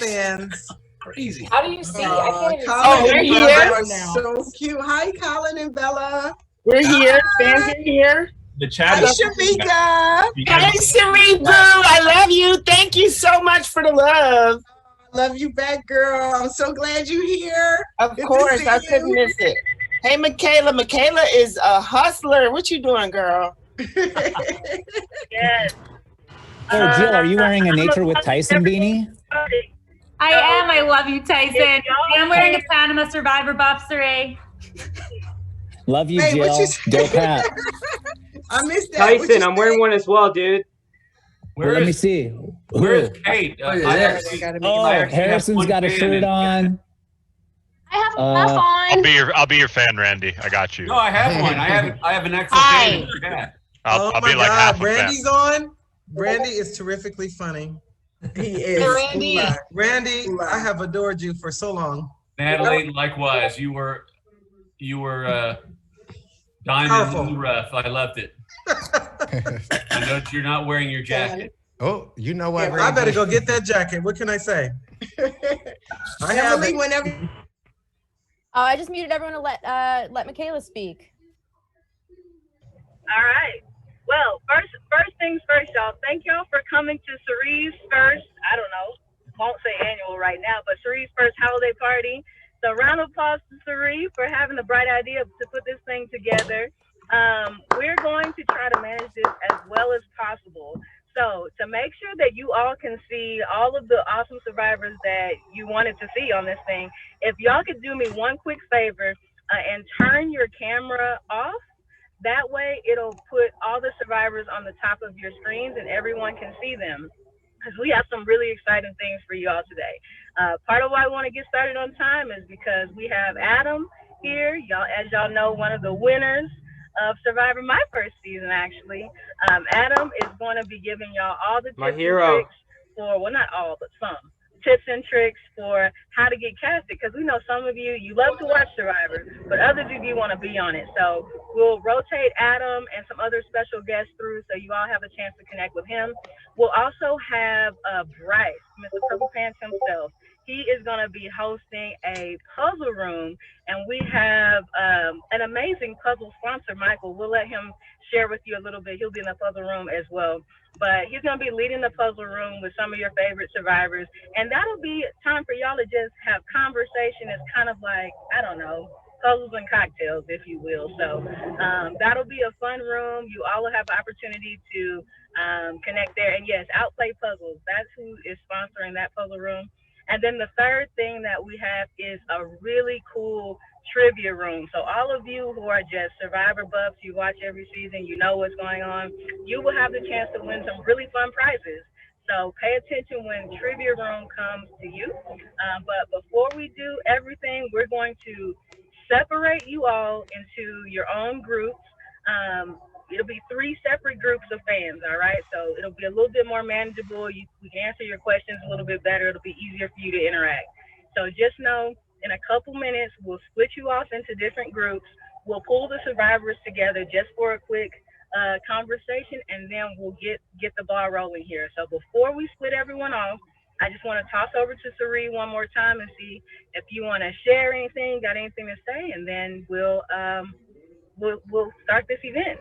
fans. Crazy. How do you see? I can't even Colin see. and we're Bella here. are so cute. Hi, Colin and Bella. We're here. Fans are here. The Hi, chat is Shamika. Hey, Sheree Boo. I love you. Thank you so much for the love. Love you back, girl. I'm so glad you're here. Of Good to course, see I couldn't you. miss it. Hey, Michaela. Michaela is a hustler. What you doing, girl? Yes. Oh, Jill, are you wearing a Nature with Tyson beanie? I am. I love you, Tyson. I'm wearing a Panama Survivor buff, Saray. Love you, Wait, what Jill. you say? Dope hat. I missed that. Tyson, I'm wearing one as well, dude. Well, let me see. Where's Ooh. Kate? Oh, Harrison's got a shirt on. I have a buff on. I'll be your fan, Randy. I got you. No, I have one. I have an XL Hi. hat. I'll my be like God, half a Randy's fan. on. Randy is terrifically funny. He is. Randy. Randy, I have adored you for so long. Natalie, likewise. You were diamond Powerful. rough. I loved it. I know you're not wearing your jacket. Oh, you know what? I better go get that jacket. What can I say? I have it. Whenever. I just muted everyone to let Michaela speak. All right. Well, first things first, y'all. Thank y'all for coming to Cerie's first, I don't know, won't say annual right now, but Cerie's first holiday party. So round of applause to Cerie for having the bright idea to put this thing together. We're going to try to manage this as well as possible. So to make sure that you all can see all of the awesome survivors that you wanted to see on this thing, if y'all could do me one quick favor and turn your camera off, that way it'll put all the survivors on the top of your screens and everyone can see them. Because we have some really exciting things for you all today. Part of why I want to get started on time is because we have Adam here. Y'all, as y'all know, one of the winners of Survivor my first season, actually. Adam is going to be giving y'all all the tips and tricks for, well, not all, but some tips and tricks for how to get casted. Because we know some of you love to watch Survivor, but others of you want to be on it. So we'll rotate Adam and some other special guests through so you all have a chance to connect with him. We'll also have Bryce, Mr. Purple Pants himself. He is going to be hosting a puzzle room, and we have an amazing puzzle sponsor, Michael. We'll let him share with you a little bit. He'll be in the puzzle room as well. But he's going to be leading the puzzle room with some of your favorite survivors, and that'll be time for y'all to just have conversation. It's kind of like, I don't know, puzzles and cocktails, if you will. So that'll be a fun room. You all will have the opportunity to connect there. And yes, Outplay Puzzles, that's who is sponsoring that puzzle room. And then the third thing that we have is a really cool trivia room. So all of you who are just Survivor buffs, you watch every season, you know what's going on, you will have the chance to win some really fun prizes. So pay attention when trivia room comes to you. But before we do everything, we're going to separate you all into your own groups. It'll be 3 separate groups of fans, all right? So it'll be a little bit more manageable. We can answer your questions a little bit better. It'll be easier for you to interact. So just know, in a couple minutes, we'll split you off into different groups. We'll pull the survivors together just for a quick conversation, and then we'll get the ball rolling here. So before we split everyone off, I just want to toss over to Cerie one more time and see if you want to share anything, got anything to say, and then we'll start this event.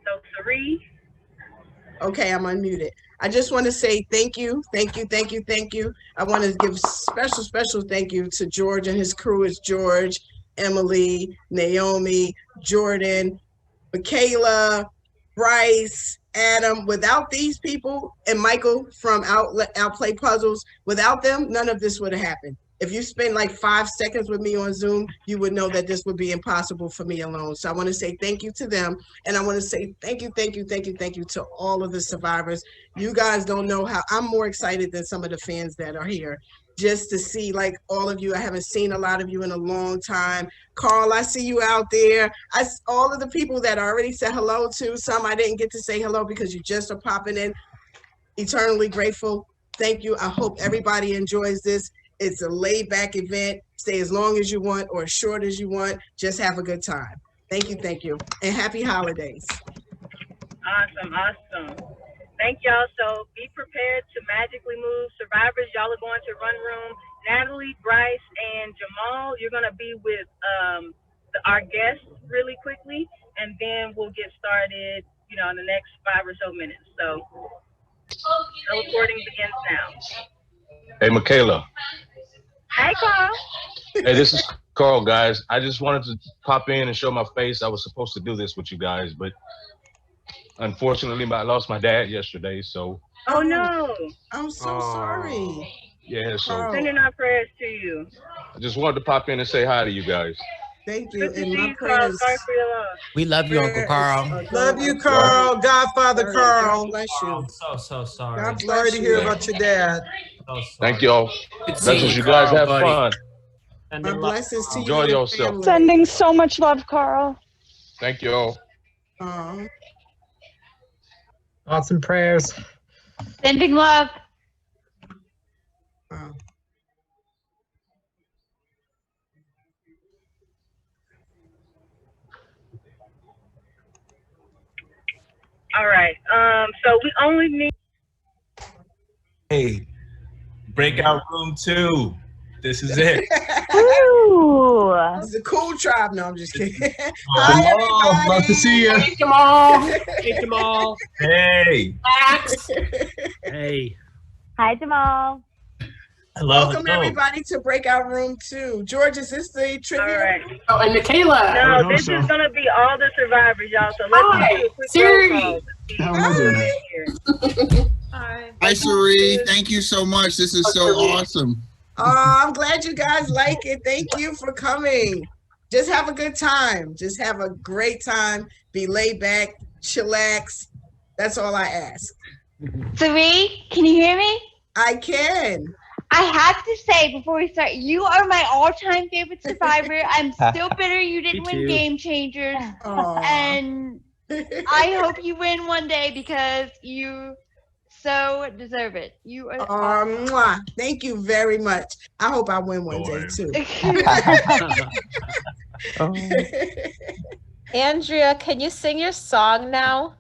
So Cerie. Okay, I'm unmuted. I just want to say thank you. I want to give special thank you to George and his crew. It's George, Emily, Naomi, Jordan, Michaela, Bryce, Adam. Without these people, and Michael from Outplay Puzzles, without them, none of this would have happened. If you spend like 5 seconds with me on Zoom, you would know that this would be impossible for me alone. So I want to say thank you to them. And I want to say thank you to all of the survivors. You guys don't know how I'm more excited than some of the fans that are here. Just to see like all of you. I haven't seen a lot of you in a long time. Carl, I see you out there. All of the people that I already said hello to, some I didn't get to say hello because you just are popping in. Eternally grateful. Thank you. I hope everybody enjoys this. It's a laid back event. Stay as long as you want or as short as you want. Just have a good time. Thank you. And happy holidays. Awesome. thank y'all. So be prepared to magically move. Survivors, y'all are going to run room. Natalie, Bryce, and Jamal, you're going to be with our guests really quickly, and then we'll get started, you know, in the next 5 or so minutes. So recording begins now. Hey, Michaela. Hi, Carl. Hey, this is Carl, guys. I just wanted to pop in and show my face. I was supposed to do this with you guys, but unfortunately, I lost my dad yesterday, so. Oh, no. I'm so sorry. Yeah, so Carl. Sending our prayers to you. I just wanted to pop in and say hi to you guys. Thank you. Good to And see my you, Carl. prayers. Sorry for your loss. We love you, Uncle Carl. Love you, Carl. Godfather Carl. God bless you. I'm so sorry. God Sorry bless to hear you. about your dad. So sorry. Thank y'all. Good That's seeing what you, you guys Carl, have buddy. fun. Sending My love. blessings to you. Enjoy and your yourself. family. Sending so much love, Carl. Thank y'all. Thoughts and prayers. Sending love. All right. So we only need. Hey, breakout room 2. This is it. Ooh. It's a cool tribe. No, I'm just kidding. Jamal, Hi, everybody. love to see you. Hey, Jamal. Hey, Jamal. Hey, Max. Hey. Hi, Jamal. hello. Welcome everybody to Breakout Room 2. George, is this the All trivia? right. Oh, and Michaela. No, this is gonna be all the survivors, y'all. So let's do a quick Siri. roll call. Hi. Hi, Suri. Thank you so much. This is so awesome. I'm glad you guys like it. Thank you for coming. Just have a good time. Just have a great time. Be laid back, chillax. That's all I ask. Suri, can you hear me? I can. I have to say before we start, you are my all-time favorite survivor. I'm still bitter you didn't Me win too. Game Changers. Aw. And I hope you win one day because you so deserve it. You are Mwah. Thank you very much. I hope I win one day too. Andrea, can you sing your song now?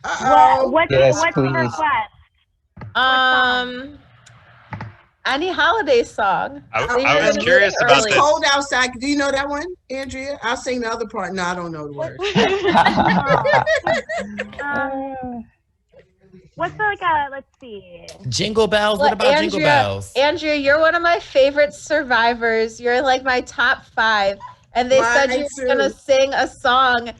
Uh-oh. Yes, please. Any holiday song. I was curious about It's this. cold outside. Do you know that one, Andrea? I'll sing the other part. No, I don't know the words. What's let's see. Jingle bells. What about jingle bells? Andrea, you're one of my favorite survivors. You're like my top 5. And they said Mine you too. were gonna sing a song.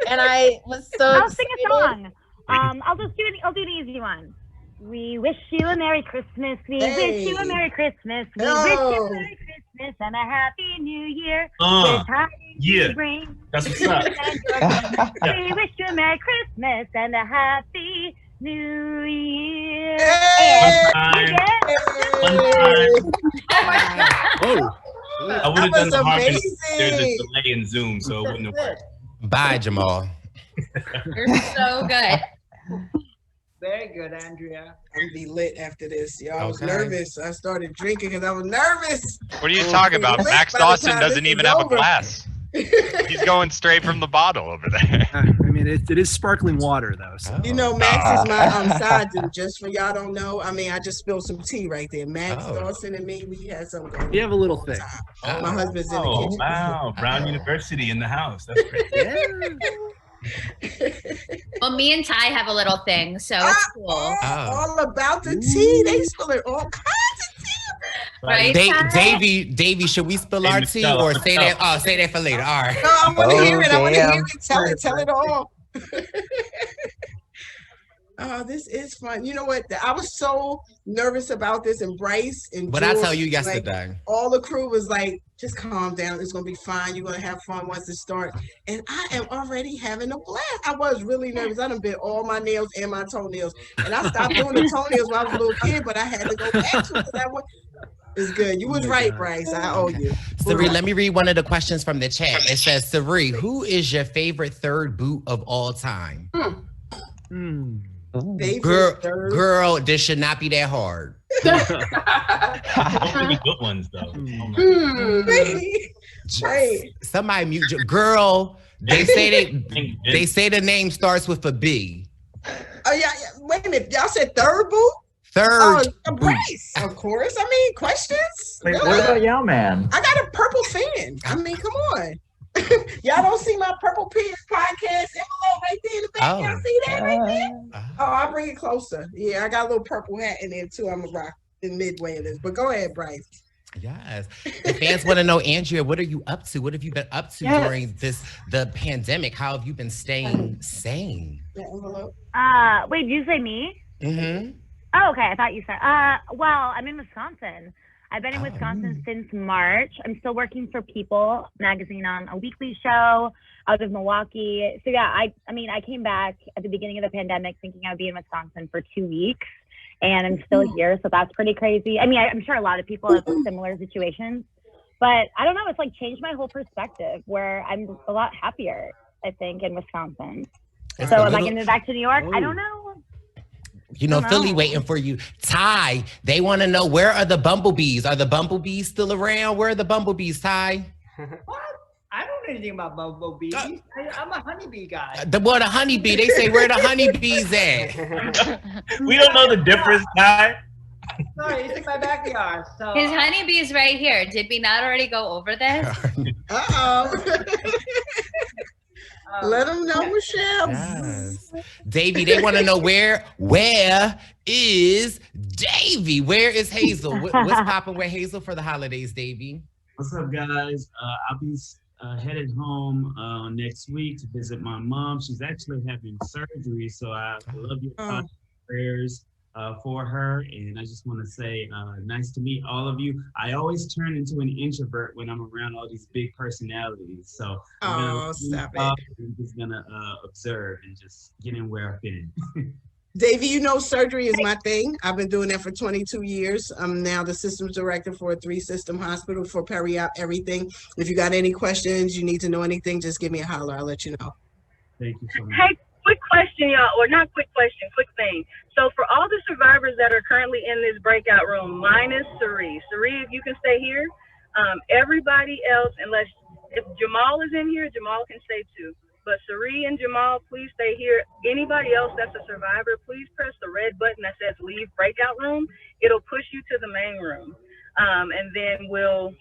And I was so I'll sing a excited. song. I'll do the easy one. We wish you a Merry Christmas. We Hey. wish you a Merry Christmas. We Oh. wish you a Merry Christmas and a Happy New Year. Uh, Good tidings yeah. we bring. That's what's up. We wish you a Merry Christmas and a Happy New Year. Hey. Fun time. Oh. I would have done the harmony. There's a amazing. delay in Zoom, so it wouldn't have worked. Bye, Jamal. You're so good. Very good, Andrea. I'm gonna be lit after this. Y'all, I was Okay. nervous. I started drinking because I was nervous. What are you talking about? Lit Max by the Dawson time doesn't this even is have a over. glass. He's going straight from the bottle over there. I mean, it is sparkling water, though. So. You know, Max is my side dude. Just for y'all don't know, I mean, I just spilled some tea right there. Max Oh. Dawson and me, we had something going You have a little on all the thing. time. My husband's in the Oh, kitchen. wow. Brown University in the house. That's great. Yeah. Well, me and Ty have a little thing, so it's cool. All about the tea. They spilling all kinds of tea. Right? Davey, should we spill our tea or say that? Oh, say that for later. All right. No, I want to hear it. I want to hear damn. it. Tell it all. Oh, this is fun. You know what? I was so nervous about this, and Bryce and What I George, tell you like, yesterday. all the crew was like, just calm down. It's going to be fine. You're going to have fun once it starts. And I am already having a blast. I was really nervous. I done bit all my nails and my toenails. And I stopped doing the toenails when I was a little kid, but I had to go back to it. It's good. You was right, Bryce. I owe you. Sari, let me read one of the questions from the chat. It says, Sari, who is your favorite third boot of all time? Girl, this should not be that hard. Those are the good ones, though. Oh my Somebody mute girl. They say they say the name starts with a B. Oh yeah. Wait a minute. Y'all said third boot? Third Oh, a boot. brace. Of course. I mean, questions? Wait, Really? what about Yao Man? I got a purple fan. I mean, come on. Y'all don't see my Purple Pants podcast envelope right there in the back? Y'all see that right there? Oh, I'll bring it closer. Yeah, I got a little purple hat in there too. I'm a rock in midway of this. But go ahead, Bryce. Yes. The fans want to know, Andrea, what are you up to? What have you been up to during the pandemic? How have you been staying sane? The envelope. Wait, did you say me? Mm-hmm. Oh, okay. I thought you said, well, I'm in Wisconsin. I've been in Wisconsin since March. I'm still working for People magazine on a weekly show out of Milwaukee. So yeah, I mean, I came back at the beginning of the pandemic thinking I'd be in Wisconsin for 2 weeks, and I'm still here. So that's pretty crazy. I mean, I'm sure a lot of people have similar situations, but I don't know. It's like changed my whole perspective where I'm a lot happier, I think, in Wisconsin. It's So a am I little- going to move back to New York? I don't know. You know, I don't Philly know. waiting for you. Ty, they want to know, where are the bumblebees? Are the bumblebees still around? Where are the bumblebees, Ty? What? I don't know anything about bumblebees. I'm a honeybee guy. The honeybee. They say, where the honeybees at? We don't know the difference, Ty. Sorry, it's in my backyard. So His honeybee's right here. Did we not already go over this? Uh-oh. Let them know, Michelle. Yes. Davey, they want to know, where is Davey? Where is Hazel? What's popping with Hazel for the holidays, Davey? What's up, guys? I'll be headed home next week to visit my mom. She's actually having surgery, so I love your prayers for her. And I just want to say, nice to meet all of you. I always turn into an introvert when I'm around all these big personalities. So I'm just gonna observe and just get in where I fit in. Davey, you know surgery is my thing. I've been doing that for 22 years. I'm now the systems director for a 3-system hospital for peri-op everything. If you got any questions, you need to know anything, just give me a holler. I'll let you know. Thank you so much. Hey, quick question, y'all, or not quick question, quick thing. So for all the survivors that are currently in this breakout room, minus Cerise. Cerise, if you can stay here. Everybody else, unless if Jamal is in here, Jamal can stay too. But Cerise and Jamal, please stay here. Anybody else that's a survivor, please press the red button that says leave breakout room. It'll push you to the main room. And then we'll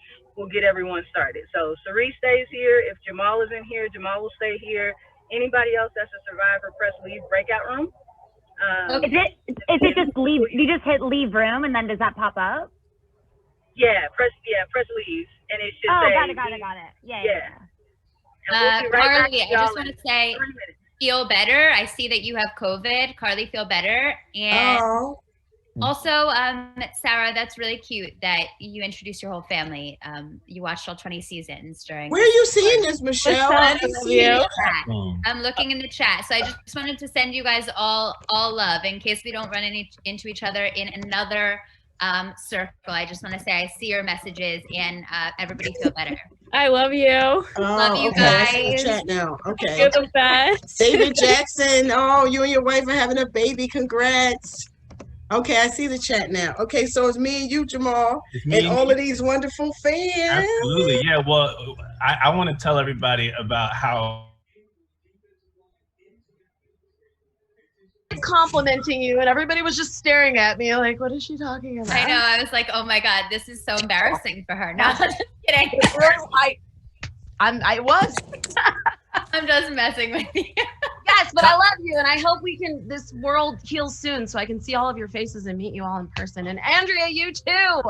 get everyone started. So Cerise stays here. If Jamal is in here, Jamal will stay here. Anybody else that's a survivor, press leave breakout room. Is it just leave? You just hit leave room, and then does that pop up? Press leave, and it should say. Got it. Yeah. And we'll be right back Carly, to I y'all just want to say, feel better. I see that you have COVID. Carly, feel better. And also, Sarah, that's really cute that you introduced your whole family. You watched all 20 seasons during. Where are you seeing this, Michelle? I'm looking in the chat. So I just wanted to send you guys all love in case we don't run into each other in another circle. I just want to say I see your messages, and everybody feel better. I love you. Love you I see the guys. chat now. Okay. You're the best. David Jackson. Oh, you and your wife are having a baby. Congrats. Okay, I see the chat now. Okay, so it's me and you, Jamal, and all of these wonderful fans. Absolutely. Yeah. Well, I want to tell everybody about how Complimenting you, and everybody was just staring at me like, what is she talking about? I know. I was like, oh my God, this is so embarrassing for her. No, just kidding. I was. I'm just messing with you. Yes, but I love you, and I hope this world heals soon so I can see all of your faces and meet you all in person. And Andrea, you too.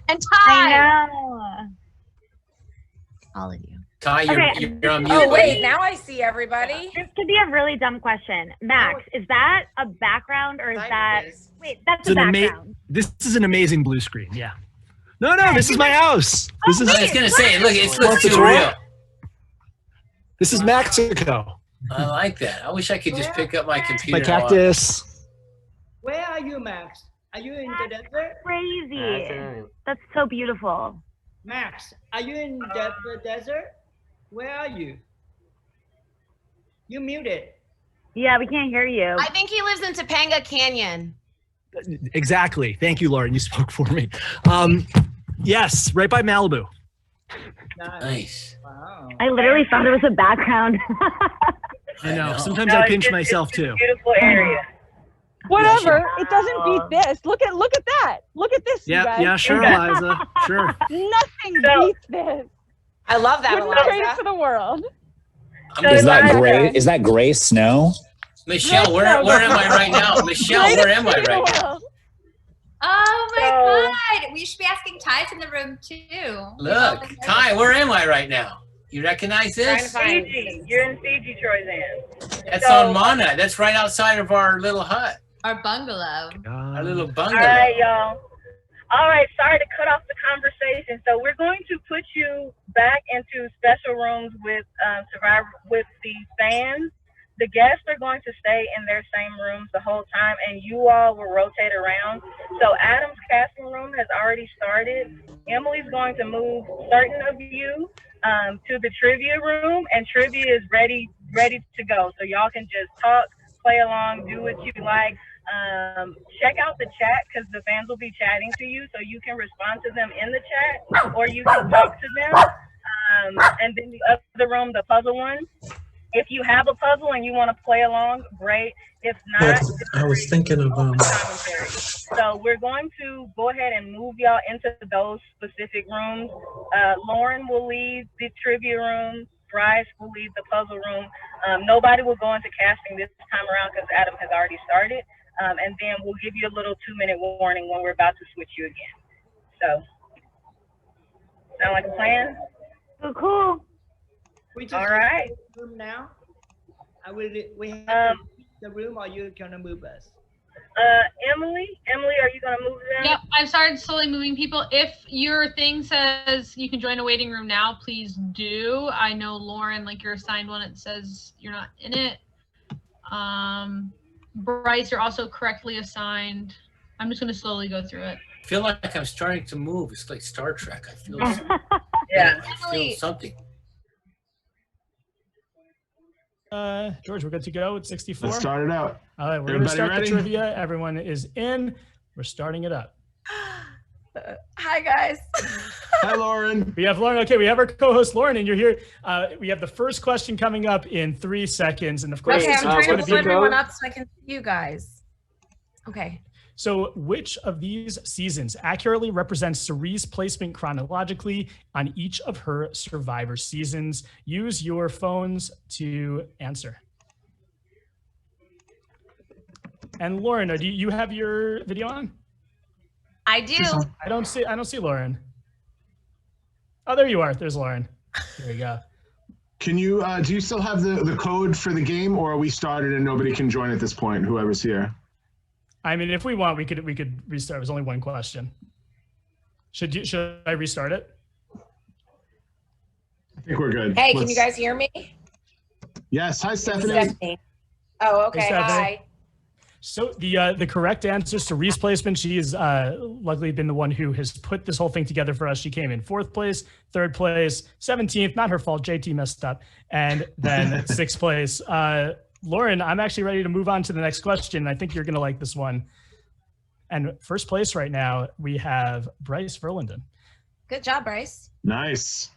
And Ty. I know. All of you. Ty, you're on mute. Oh, wait, now I see everybody. This could be a really dumb question. Max, is that a background or is that... Wait, that's a background. This is an amazing blue screen, yeah. No, this is my house. This is. I was gonna say, look, it looks too real. This is Mexico. I like that. I wish I could just pick up my computer. My cactus. Where are you, Max? Are you in the desert? Crazy. That's so beautiful. Max, are you in the desert? Where are you? You muted. Yeah, we can't hear you. I think he lives in Topanga Canyon. Exactly. Thank you, Lauren. You spoke for me. Yes, right by Malibu. Nice. Wow. I literally thought it was a background. I know. Sometimes I pinch myself too. Beautiful area. Whatever. It doesn't beat this. Look at that. Look at this, you Yeah, guys. yeah, sure, Eliza. Sure. Nothing beats this. I love that, Wouldn't trade it Eliza. for the world. Is that gray? Is that gray snow? Michelle, where am I right now? Michelle, where am I right now? Oh my God. We should be asking Ty's in the room too. Look, Ty, where am I right now? You recognize this? Fiji. You're in Fiji, Troyzan. That's on Mana. That's right outside of our little hut. Our bungalow. Our little All bungalow. right, y'all. All right, sorry to cut off the conversation. So we're going to put you back into special rooms with Survivor with the fans. The guests are going to stay in their same rooms the whole time, and you all will rotate around. So Adam's casting room has already started. Emily's going to move certain of you to the trivia room, and trivia is ready to go. So y'all can just talk, play along, do what you like. Check out the chat because the fans will be chatting to you, so you can respond to them in the chat, or you can talk to them. And then the other room, the puzzle one. If you have a puzzle and you want to play along, great. If not, I was thinking of commentary. So we're going to go ahead and move y'all into those specific rooms. Lauren will lead the trivia room. Bryce will lead the puzzle room. Nobody will go into casting this time around because Adam has already started. And then we'll give you a little 2-minute warning when we're about to switch you again. So, sound like a plan? Cool. We just All right. room now. We have to leave the room, or you're gonna move us? Emily, are you gonna move them? Yep, I've started slowly moving people. If your thing says you can join a waiting room now, please do. I know Lauren, like you're assigned one, it says you're not in it. Bryce, you're also correctly assigned. I'm just gonna slowly go through it. I feel like I'm starting to move. It's like Star Trek. I feel, yeah. I feel something. George, we're good to go at 64. Let's start it out. All right, we're going to Everybody start ready? the trivia. Everyone is in. We're starting it up. Hi, guys. Hi, Lauren. We have Lauren. Okay, we have our co-host Lauren, and you're here. We have the first question coming up in 3 seconds, and of course, Okay, this I'm is trying going to to pull be. everyone up so I can see you guys. Okay. So, which of these seasons accurately represents Cerie's placement chronologically on each of her Survivor seasons? Use your phones to answer. And Lauren, do you have your video on? I do. I don't see Lauren. Oh, there you are. There's Lauren. There you go. Can you do you still have the code for the game, or are we started and nobody can join at this point? Whoever's here. I mean, if we want, we could restart. It was only one question. Should I restart it? I think we're good. Hey, can you guys hear me? Yes. Hi, Stephanie. Oh, okay. Hey, Stephanie. Hi. So the correct answer is Cerie's placement. She has luckily been the one who has put this whole thing together for us. She came in 4th place, 3rd place, 17th. Not her fault. JT messed up, and then 6th place. Lauren, I'm actually ready to move on to the next question. I think you're going to like this one. And first place right now, we have Bryce Verlinden. Good job, Bryce. Nice.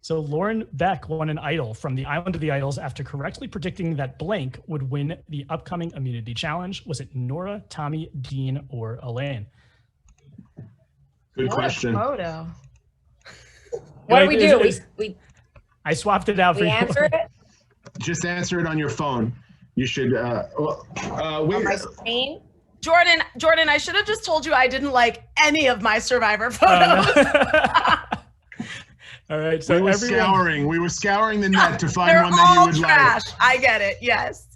So Lauren Beck won an idol from the Island of the Idols after correctly predicting that blank would win the upcoming immunity challenge. Was it Nora, Tommy, Dean, or Elaine? Good What question. a photo. What do we do? We I swapped it out for you. answer it Just answer it on your phone. You should. on my screen. Jordan, I should have just told you I didn't like any of my Survivor photos. All right, so we were everyone, scouring the net to find They're one that you all would trash. like. I get it. Yes.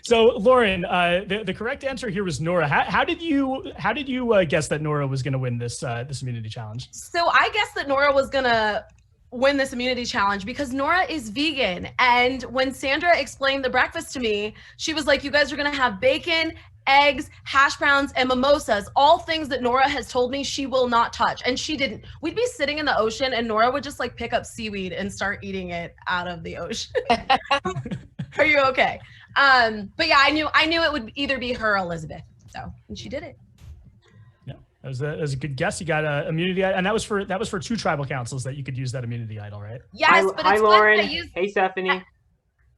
So Lauren, the correct answer here was Nora. How did you guess that Nora was going to win this this immunity challenge? So I guessed that Nora was gonna win this immunity challenge because Nora is vegan. And when Sandra explained the breakfast to me, she was like, you guys are gonna have bacon, eggs, hash browns, and mimosas, all things that Nora has told me she will not touch. And she didn't. We'd be sitting in the ocean and Nora would just like pick up seaweed and start eating it out of the ocean. Are you okay? But yeah, I knew it would either be her or Elizabeth. So, and she did it. That was a good guess. You got a immunity, and that was for 2 tribal councils that you could use that immunity idol, right? Yes, but Hi, it's Lauren. fun. Hey, Stephanie.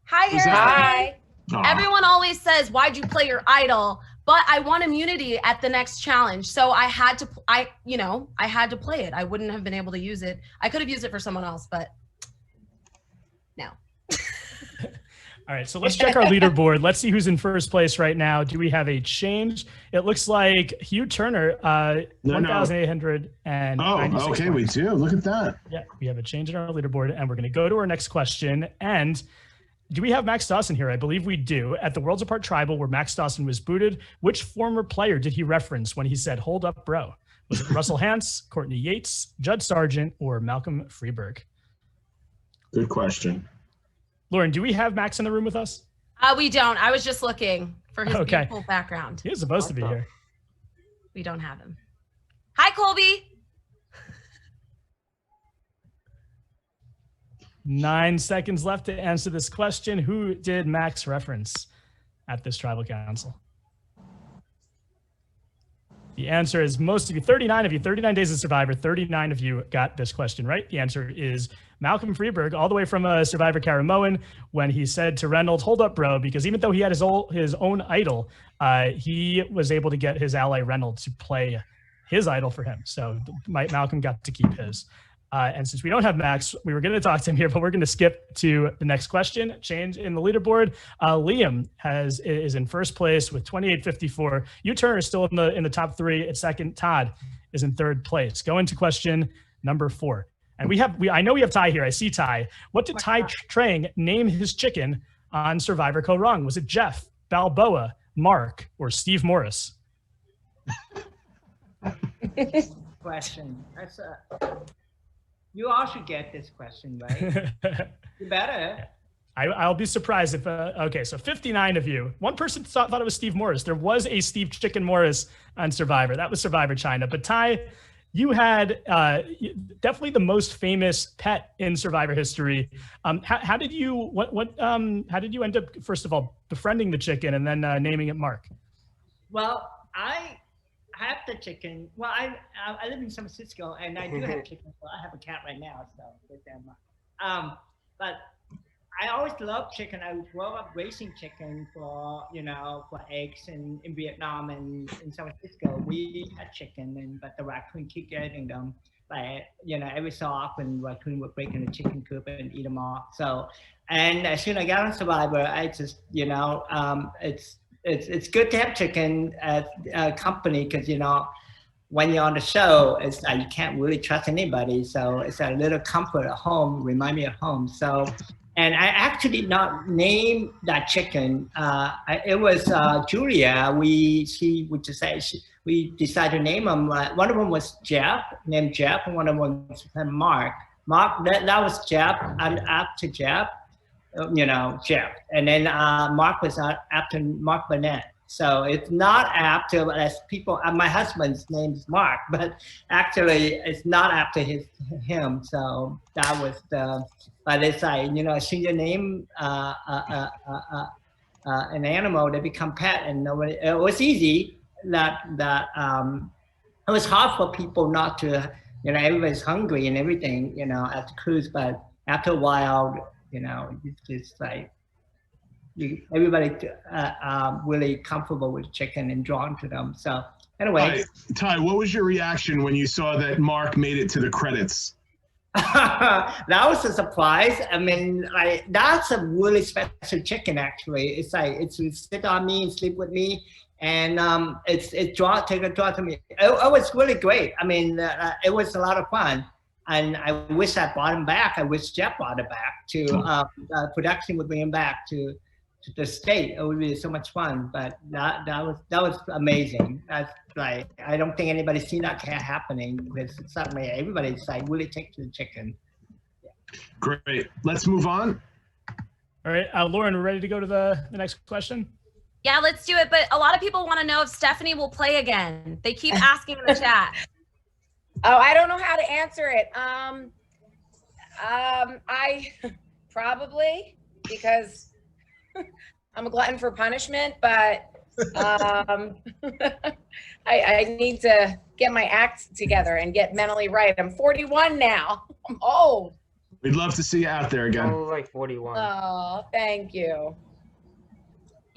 Hi, Harry. Hi. Everyone always says, why'd you play your idol? But I won immunity at the next challenge. So I had to, I had to play it. I wouldn't have been able to use it. I could have used it for someone else, but no. All right, so let's check our leaderboard. Let's see who's in first place right now. Do we have a change? It looks like Hugh Turner, 1,800 and. Oh, okay, we do. Look at that. Yeah, we have a change in our leaderboard, and we're going to go to our next question. And do we have Max Dawson here? I believe we do. At the Worlds Apart Tribal, where Max Dawson was booted, which former player did he reference when he said, "Hold up, bro"? Was it Russell Hantz, Courtney Yates, Judd Sargent, or Malcolm Freeberg? Good question. Lauren, do we have Max in the room with us? We don't. I was just looking for his beautiful background. He is supposed to be here. We don't have him. Hi, Colby. 9 seconds left to answer this question. Who did Max reference at this tribal council? The answer is most of you, 39 of you, 39 Days of Survivor, 39 of you got this question right. The answer is Malcolm Freeberg, all the way from Survivor Karamoan, when he said to Reynolds, "Hold up, bro," because even though he had his own idol, he was able to get his ally Reynolds to play his idol for him. So Malcolm got to keep his. And since we don't have Max, we were going to talk to him here, but we're going to skip to the next question. Change in the leaderboard. Liam is in first place with 2854. U-Turn is still in the top three. At second, Todd is in third place. Go into question number 4. And I know we have Ty here. I see Ty. What did Ty Trang name his chicken on Survivor Ko Rung? Was it Jeff, Balboa, Mark, or Steve Morris? Question. You all should get this question, right? You better. I'll be surprised if, okay, so 59 of you. One person thought it was Steve Morris. There was a Steve Chicken Morris on Survivor. That was Survivor China. But Ty, you had definitely the most famous pet in Survivor history. How did you end up, first of all, befriending the chicken and then naming it Mark? Well, I have the chicken. Well, I live in San Francisco, and I do have chicken. Well, I have a cat right now, so with them. But I always loved chicken. I grew up raising chicken for eggs, and in Vietnam and in San Francisco we had chicken, but the raccoon keep getting them. Like every so often raccoon would break in the chicken coop and eat them all. So, and as soon as I got on Survivor, I just it's good to have chicken at a company, because when you're on the show, it's like you can't really trust anybody. So it's a little comfort at home, remind me of home. So, and I actually did not name that chicken. It was Julia. We decided to name them. One of them was Jeff, named Jeff, and one of them was Mark. Mark, that was Jeff, and after Jeff. Jeff, and then Mark was after Mark Burnett. So it's not after, as people, my husband's name is Mark, but actually it's not after him. So that was but it's like, as soon as you name an animal, they become pet, and nobody, it was easy that it was hard for people not to, everybody's hungry and everything, at the cruise, but after a while, it's just like everybody really comfortable with chicken and drawn to them. So anyway. Ty, what was your reaction when you saw that Mark made it to the credits? That was a surprise. I mean, that's a really special chicken, actually. It's like, it sit on me and sleep with me. And take a draw to me. It was really great. I mean, it was a lot of fun. And I wish I brought him back. I wish Jeff brought it back to production would bring him back to the state. It would be so much fun. But that was amazing. That's like, I don't think anybody's seen that happening. Because suddenly everybody's like really take to the chicken. Yeah. Great. Let's move on. All right, Lauren, we're ready to go to the next question. Yeah, let's do it. But a lot of people want to know if Stephanie will play again. They keep asking in the chat. Oh, I don't know how to answer it. I probably, because I'm a glutton for punishment, but I need to get my act together and get mentally right. I'm 41 now. I'm old. We'd love to see you out there again. Oh, like 41. Oh, thank you.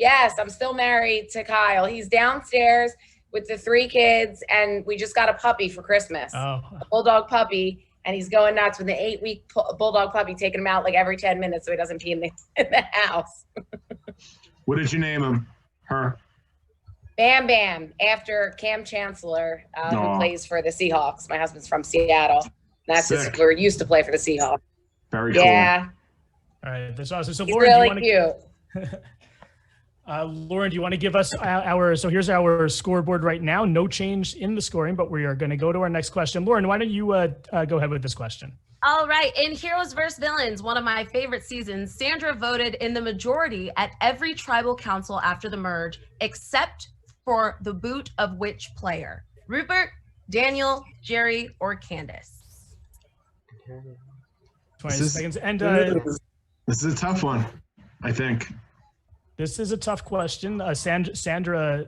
Yes, I'm still married to Kyle. He's downstairs with the 3 kids, and we just got a puppy for Christmas. Oh. A bulldog puppy, and he's going nuts with an 8-week bulldog puppy, taking him out like every 10 minutes so he doesn't pee in the house. What did you name him? Her? Bam Bam, after Cam Chancellor, who Aw. plays for the Seahawks. My husband's from Seattle. That's his, Sick. where he used to play for the Seahawks. Very cool. Yeah, All right, that's awesome. So he's Lauren, really do you want to? Lauren, do you want to give us our? So here's our scoreboard right now. No change in the scoring, but we are going to go to our next question. Lauren, why don't you go ahead with this question? All right, in Heroes vs. Villains, one of my favorite seasons, Sandra voted in the majority at every tribal council after the merge, except for the boot of which player? Rupert, Daniel, Jerry, or Candace? 20 This is- seconds. And This is a tough one, I think. this is a tough question. Sandra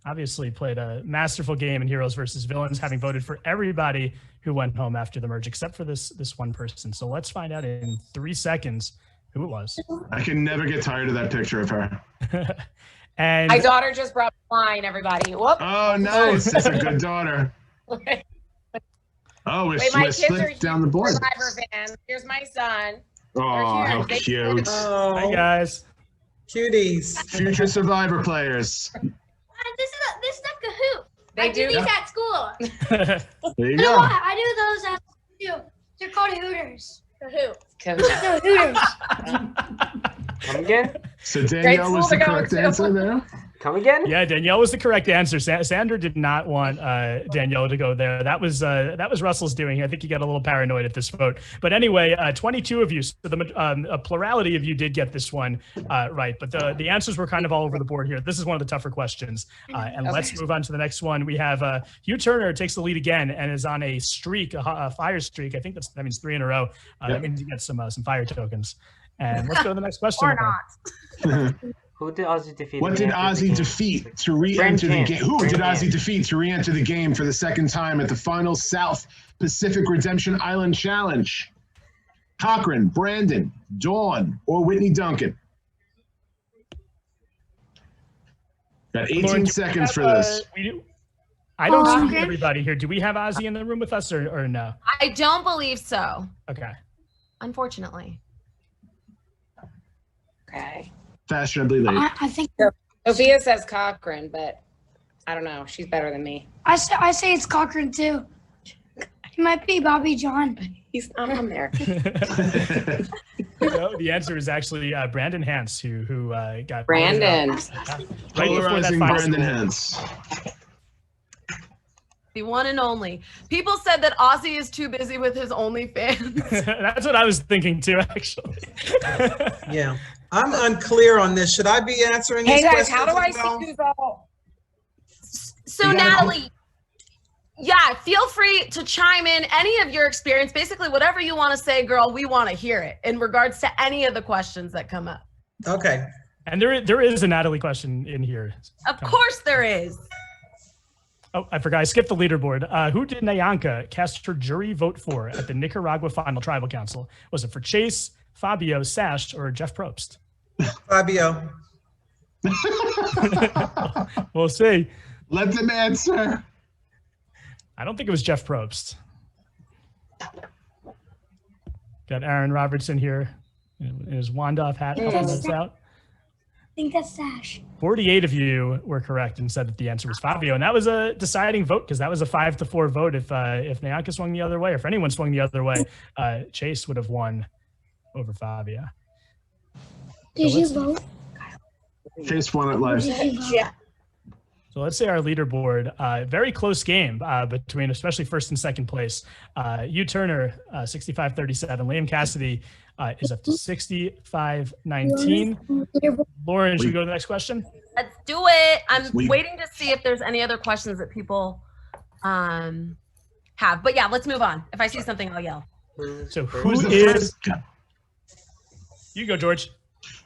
obviously played a masterful game in Heroes versus Villains, having voted for everybody who went home after the merge, except for this one person. So let's find out in 3 seconds who it was. I can never get tired of that picture of her. And my daughter just brought wine, everybody. Whoop. Oh, nice. That's a good daughter. Oh, we're Wait, my kids are split down the board. Survivor fans. Here's my son. Oh, how They- cute. Hi, guys. Cuties. Future Survivor players. This is a Kahoot. They I do do these that? at school. There you You know go. what? I do those at too. They're called Hooters. Kahoot. Kahoot. No, Hooters. Come again? So Danielle was the correct answer there? Come again? Yeah, Danielle was the correct answer. Sandra did not want Danielle to go there. That was Russell's doing. I think he got a little paranoid at this vote. But anyway, 22 of you, so a plurality of you did get this one right. But the answers were kind of all over the board here. This is one of the tougher questions. And let's move on to the next one. We have Hugh Turner takes the lead again and is on a streak, a fire streak. I think that means 3 in a row. That means you get some fire tokens. And let's go to the next question. Or not. Who did Ozzy defeat? What did Ozzy defeat to re-enter the game? Who did Ozzy defeat to re-enter the game for the second time at the final South Pacific Redemption Island Challenge? Cochran, Brandon, Dawn, or Whitney Duncan? Got 18 Lauren, do we seconds have, for this. I don't see Okay. everybody here. Do we have Ozzy in the room with us or no? I don't believe so, Okay. unfortunately. Okay. Fashionably late. I think Sophia says Cochran, but I don't know. She's better than me. I say it's Cochran too. He might be Bobby John. He's not on there. No, the answer is actually Brandon Hance, who got Brandon. right before that Polarizing final Brandon score. Hance. The one and only. People said that Ozzy is too busy with his OnlyFans. That's what I was thinking too, actually. Yeah. I'm unclear on this. Should I be answering Hey these guys, questions? how do I as well? see who's all? So You gotta- Natalie, yeah, feel free to chime in any of your experience. Basically, whatever you want to say, girl, we want to hear it in regards to any of the questions that come up. Okay. And there is a Natalie question in here. Of course there is. Oh, I forgot. I skipped the leaderboard. Who did Nyanka cast her jury vote for at the Nicaragua Final Tribal Council? Was it for Chase, Fabio, Sash, or Jeff Probst? Fabio. We'll see. Let them answer. I don't think it was Jeff Probst. Got Aaron Robertson here in his Wandoff hat. helping us out. I think that's Sash. 48 of you were correct and said that the answer was Fabio, and that was a deciding vote because that was a 5-4 vote. If Nyanka swung the other way, or if anyone swung the other way, Chase would have won over Fabio. Did you vote? Chase won at life. Yeah. So let's say our leaderboard, very close game between especially first and second place. Hugh Turner, 65-37. Liam Cassidy is up to 65-19. Lauren, should we go to the next question? Let's do it. I'm Sweet. waiting to see if there's any other questions that people have. But yeah, let's move on. If I see something, I'll yell. So Who's who the is? first? You go, George.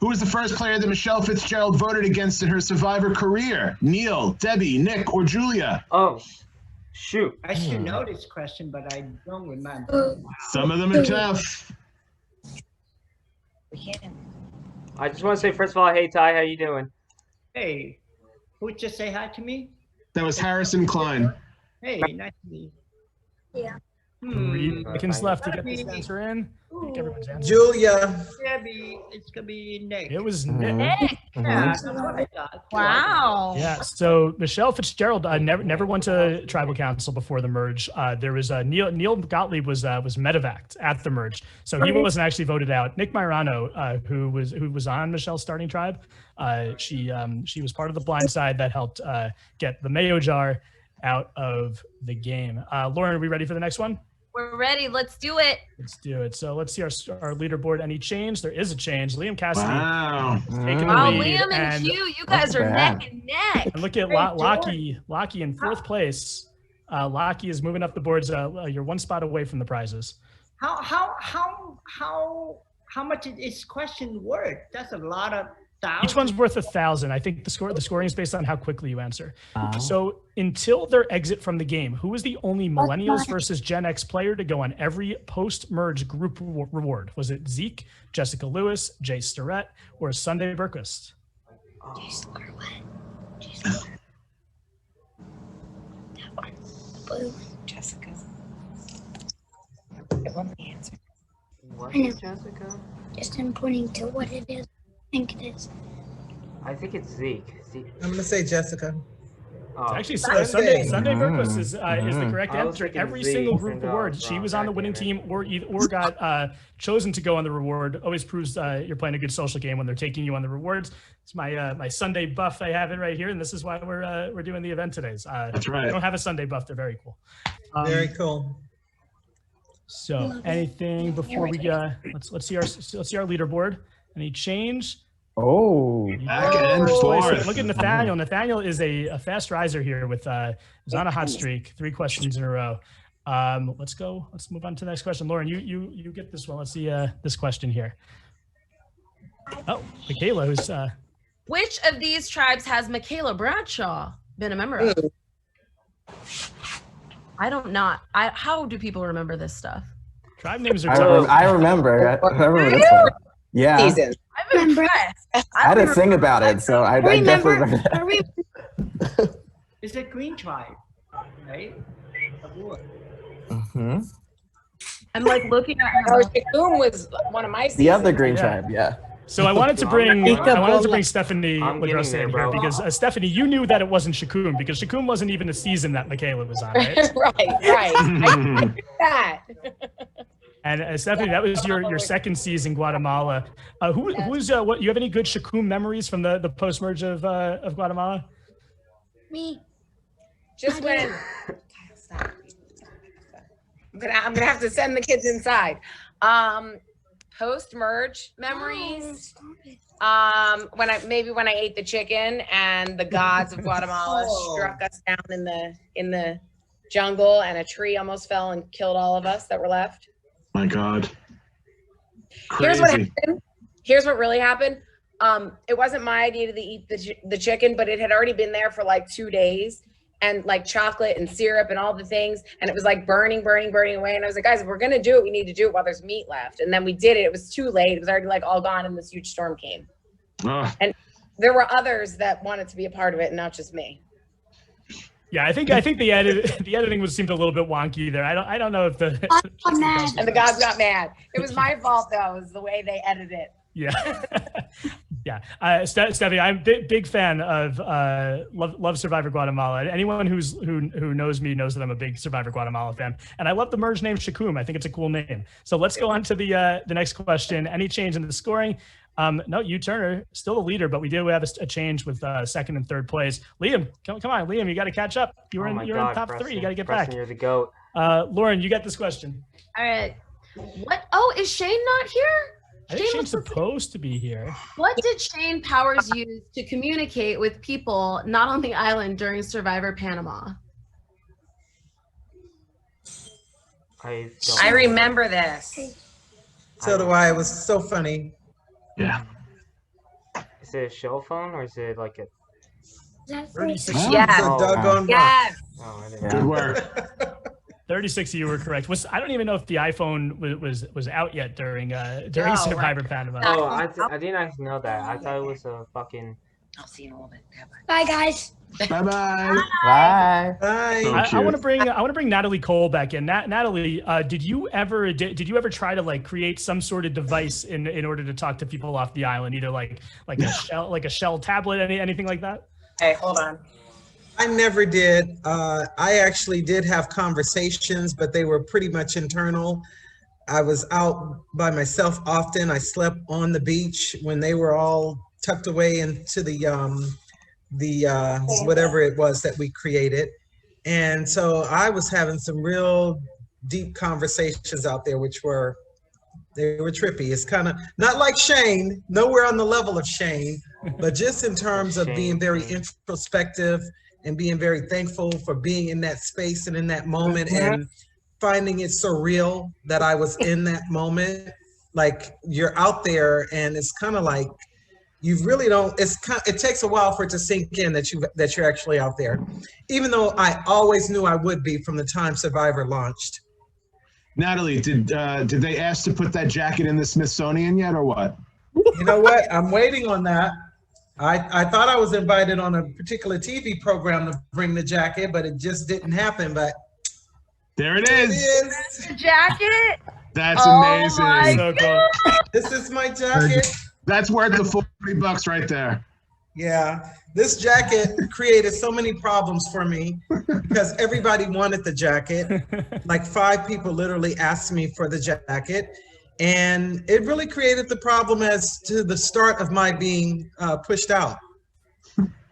Who was the first player that Michelle Fitzgerald voted against in her Survivor career? Neil, Debbie, Nick, or Julia? Oh, shoot. I should know this question, but I don't remember. Some of them are tough. I just want to say, first of all, hey Ty, how you doing? Hey, who just say hi to me? That was Harrison Klein. Hey, nice to meet you. Yeah. 3 seconds left to get this answer in. I think everyone's answer. Julia. It's gonna be Nick. It was Nick. Yeah, that's what I thought. Wow. Yeah, so Michelle Fitzgerald never went to tribal council before the merge. There was Neil Gottlieb was medevacked at the merge, so he wasn't actually voted out. Nick Myrano, who was on Michelle's starting tribe, she was part of the blind side that helped get the mayo jar out of the game. Lauren, are we ready for the next one? We're ready. Let's do it. Let's do it. So let's see our leaderboard. Any change? There is a change. Liam Cassidy. Wow. Taking the Wow, lead, Liam and Hugh, you guys are neck and neck. And look at Lockie in 4th place. Lockie is moving up the boards. You're 1 spot away from the prizes. How much is question worth? That's a lot of thousands. Each one's worth 1,000. I think the scoring is based on how quickly you answer. So until their exit from the game, who is the only Millennials versus Gen X player to go on every post-merge group reward? Was it Zeke, Jessica Lewis, Jay Starrett, or Sunday Berquist? Jessica. What I know. is Jessica? Just in pointing to what it is. I think it is. I think it's Zeke. I'm gonna say Jessica. Oh. Actually, Sunday. Sunday Berquist is the correct I was answer. thinking Every Zeke, single group and I reward, was she wrong. was on the God winning damn team or got chosen to go on the reward. Always proves you're playing a good social game when they're taking you on the rewards. It's my Sunday buff. I have it right here, and this is why we're doing the event today. That's right. I don't have a Sunday buff. They're very cool. Very cool. So anything before we let's see our leaderboard. Any change? Oh, back and forth. Look at Nathaniel. Nathaniel is a fast riser here with is on a hot streak, 3 questions in a row. Let's go. Let's move on to the next question. Lauren, you get this one. Let's see this question here. Oh, Michaela, who's Which of these tribes has Michaela Bradshaw been a member of? I don't not. How do people remember this stuff? Tribe names are tough. I remember. I remember this one. Yeah. I'm impressed. I had to sing about it, so I definitely remember that. It's a green tribe, right? Mm-hmm. I'm like looking at her. Shikun was one of my seasons. The other green tribe, yeah. So I wanted to bring Stephanie I'm Legrosse getting there, in here bro. because Stephanie, you knew that it wasn't Shikun because Shikun wasn't even a season that Michaela was on, right? right. I did that. And Stephanie, that was your second season Guatemala. Who's what? You have any good Shikun memories from the post merge of Guatemala? Me. Just when. Stop. I'm gonna have to send the kids inside. Post merge memories. When I ate the chicken and the gods of Guatemala struck us down in the jungle and a tree almost fell and killed all of us that were left. My God. Here's what Crazy. happened. Here's what really happened. It wasn't my idea to eat the chicken, but it had already been there for like 2 days, and like chocolate and syrup and all the things, and it was like burning away. And I was like, guys, if we're gonna do it, we need to do it while there's meat left. And then we did it. It was too late. It was already like all gone, and this huge storm came. And there were others that wanted to be a part of it, and not just me. Yeah, I think the editing seemed a little bit wonky there. I don't know if the And the gods got mad. It was my fault though. It was the way they edited it. Yeah. Yeah. Stephanie, I'm a big fan of love Survivor Guatemala. Anyone who knows me knows that I'm a big Survivor Guatemala fan. And I love the merge name Shikun. I think it's a cool name. So let's go on to the next question. Any change in the scoring? No, you Turner, still the leader, but we do have a change with second and third place. Liam, come on, Liam, you got to catch up. You're in top Preston, 3. You got to get Preston, back. You're the GOAT. Lauren, you got this question. All right. What? Oh, is Shane not here? I think Shane's supposed to be here. What did Shane Powers use to communicate with people not on the island during Survivor Panama? I remember this. So do I. It was so funny. Yeah. Is it a show phone or is it like a 36. Yes. The doggone Yes. Oh, I didn't Good work. 36 of you were correct. I don't even know if the iPhone was out yet during No, Survivor Panama. Oh, I didn't actually know that. I thought it was a fucking I'll see you in a little bit. Bye, guys. Bye-bye. Bye. Bye. So I want cute. to bring Natalie Cole back in. Natalie, did you ever try to like create some sort of device in order to talk to people off the island, either like a shell tablet, anything like that? Hey, hold on. I never did. I actually did have conversations, but they were pretty much internal. I was out by myself often. I slept on the beach when they were all tucked away into the whatever it was that we created. And so I was having some real deep conversations out there, they were trippy. It's kind of not like Shane, nowhere on the level of Shane, but just in terms of being very introspective and being very thankful for being in that space and in that moment and finding it surreal that I was in that moment. Like you're out there and it's kind of like, you really don't, it takes a while for it to sink in that you're actually out there. Even though I always knew I would be from the time Survivor launched. Natalie, did they ask to put that jacket in the Smithsonian yet, or what? You know what? I'm waiting on that. I thought I was invited on a particular TV program to bring the jacket, but it just didn't happen. But there it is. The jacket. That's amazing. So cool. This is my jacket. That's worth the $40 right there. Yeah, this jacket created so many problems for me because everybody wanted the jacket. Like 5 people literally asked me for the jacket. And it really created the problem as to the start of my being pushed out.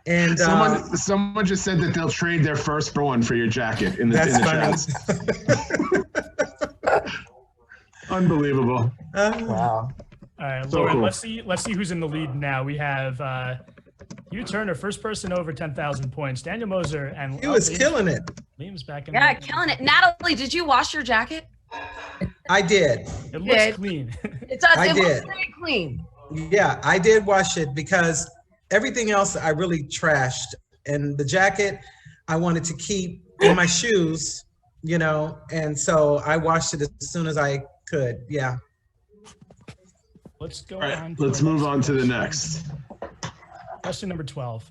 And someone just said that they'll trade their firstborn for your jacket in the chat. Unbelievable. Wow. All right, So Lauren, cool. let's see who's in the lead now. We have you Turner, first person over 10,000 points. Daniel Moser and he was killing it. Liam's back in. Yeah, killing it. Natalie, did you wash your jacket? I did. It looks clean. It does. I It did. looks very clean. Yeah, I did wash it because everything else I really trashed. And the jacket I wanted to keep in my shoes, you know, and so I washed it as soon as I could. Yeah. Let's go All right, on. To let's our move next on to the question. next. Question number 12.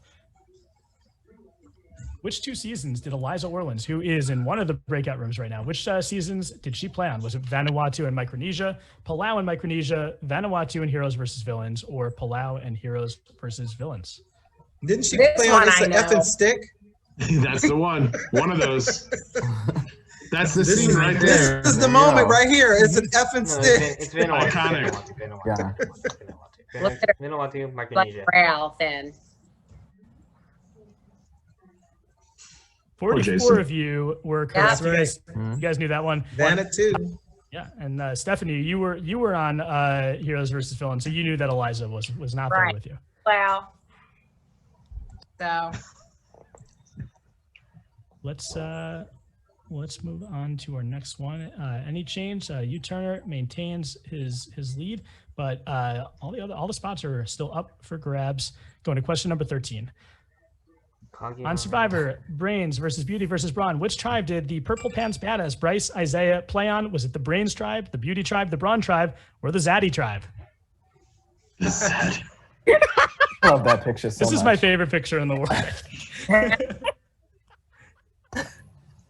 Which 2 seasons did Eliza Orleans, who is in one of the breakout rooms right now, which seasons did she play on? Was it Vanuatu and Micronesia, Palau and Micronesia, Vanuatu and Heroes versus Villains, or Palau and Heroes versus Villains? Didn't she This play on one this I know. effing stick? That's the one. One of those. That's the This scene is, right this there. is the moment right here. It's an effing stick. It's Vanuatu. Iconic. Look at her Vanuatu, like Micronesia. brow thin. 44 Jason. of you were correct. That's You guys knew that one. Vanuatu. Yeah, and Stephanie, you were on Heroes versus Villains, so you knew that Eliza was not there Right. with you. Wow. So Let's move on to our next one. Any change? U Turner maintains his lead, but all the spots are still up for grabs. Going to question number 13. On Survivor, Brains versus Beauty versus Brawn, which tribe did the Purple Pants Badass Bryce Isaiah play on? Was it the Brains tribe, the Beauty tribe, the Brawn tribe, or the Zaddy tribe? I love that picture so This is much. my favorite picture in the world.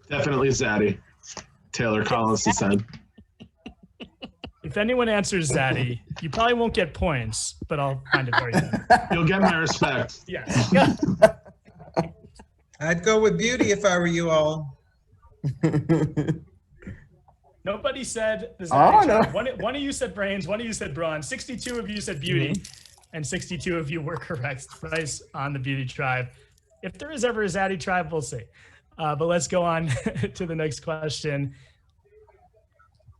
Definitely Zaddy. Taylor Collins said. If anyone answers Zaddy, you probably won't get points, but I'll find it very funny. You'll get my respect. Yes. I'd go with Beauty if I were you all. Nobody said the Oh, Zaddy no. tribe. One of you said Brains, one of you said Brawn, 62 of you said Beauty, and 62 of you were correct. Bryce on the Beauty tribe. If there is ever a Zaddy tribe, we'll see. But let's go on to the next question.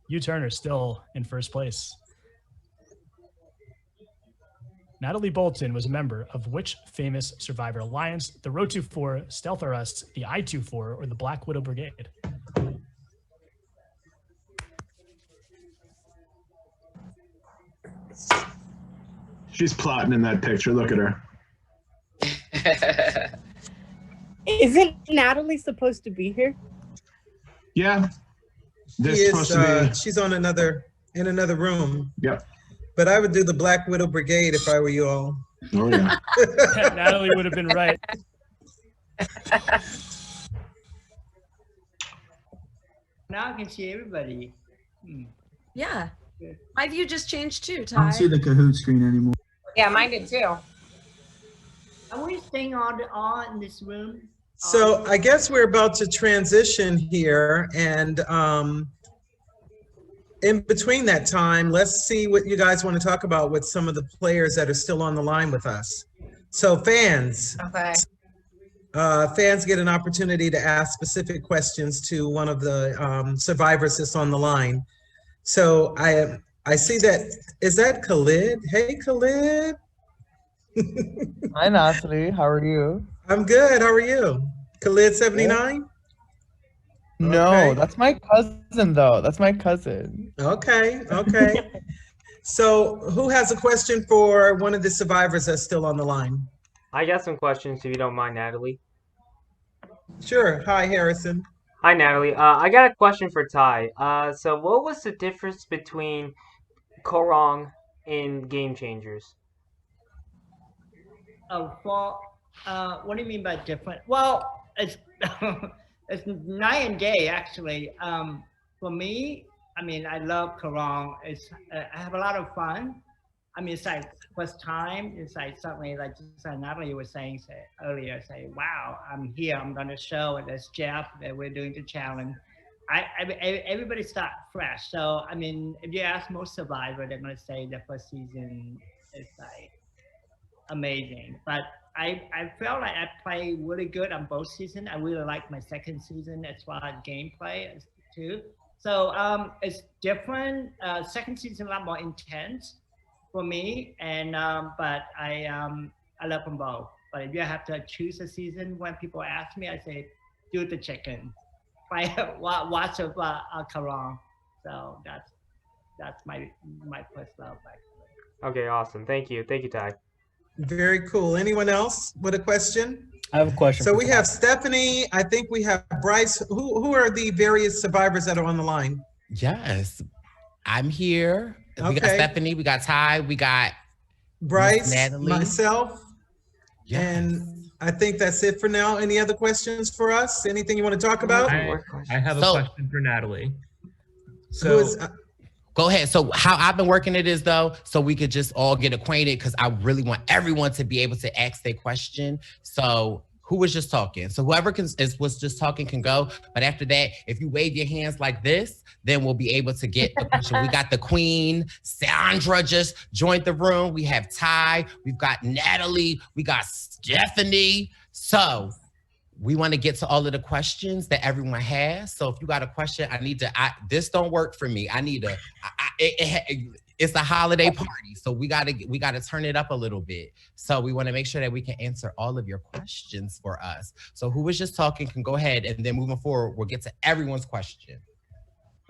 U Turner still in first place. Natalie Bolton was a member of which famous Survivor Alliance? The Rotu4, Stealth R Us, the I-24, or the Black Widow Brigade? She's plotting in that picture. Look at her. Isn't Natalie supposed to be here? Yeah. She This is, supposed to be. she's on in another room. Yep. But I would do the Black Widow Brigade if I were you all. Oh, yeah. Natalie would have been right. Now I can see everybody. Yeah. My view just changed too, I Ty. don't see the Kahoot screen anymore. Yeah, mine did too. Are we staying on in this room? So I guess we're about to transition here, and in between that time, let's see what you guys want to talk about with some of the players that are still on the line with us. So fans, Okay. Fans get an opportunity to ask specific questions to one of the survivors that's on the line. So I see that, is that Khalid? Hey, Khalid. Hi, Natalie. How are you? I'm good. How are you? Khalid 79? No, Okay. that's my cousin, though. That's my cousin. Okay, okay. So who has a question for one of the survivors that's still on the line? I got some questions if you don't mind, Natalie. Sure. Hi, Harrison. Hi, Natalie. I got a question for Ty. So what was the difference between Korong and Game Changers? What do you mean by different? Well, it's it's night and day actually. For me, I mean, I love Korong. It's I have a lot of fun. I mean, it's like first time. It's like suddenly, like just like Natalie was saying earlier, wow, I'm here. I'm gonna show it. There's Jeff that we're doing the challenge. Everybody start fresh. So I mean, if you ask most survivors, they're gonna say the first season is like amazing. But I felt like I played really good on both seasons. I really like my second season as far as gameplay too. So it's different. Second season a lot more intense for me, and but I love them both. But if you have to choose a season, when people ask me, I say do the chicken, watch of Korong. So that's my first love actually. Okay, awesome. Thank you, Ty. Very cool. Anyone else with a question? I have a question. So for we have Stephanie. I think we have Bryce. Who are the various survivors that are on the line? Yes, I'm here. We got Okay. Stephanie, we got Ty, we got Bryce, Natalie. myself, and I think that's it for now. Any other questions for us? Anything you want to talk about? I have a So- question for Natalie. Who So is, Go ahead. So how I've been working it is though, so we could just all get acquainted because I really want everyone to be able to ask their question. So who was just talking? So whoever was just talking can go. But after that, if you wave your hands like this, then we'll be able to get the question. We got the Queen, Sandra just joined the room. We have Ty, we've got Natalie, we got Stephanie. So we want to get to all of the questions that everyone has. So if you got a question, this don't work for me. I need it's a holiday party. So we got to turn it up a little bit. So we want to make sure that we can answer all of your questions for us. So who was just talking can go ahead, and then moving forward, we'll get to everyone's question.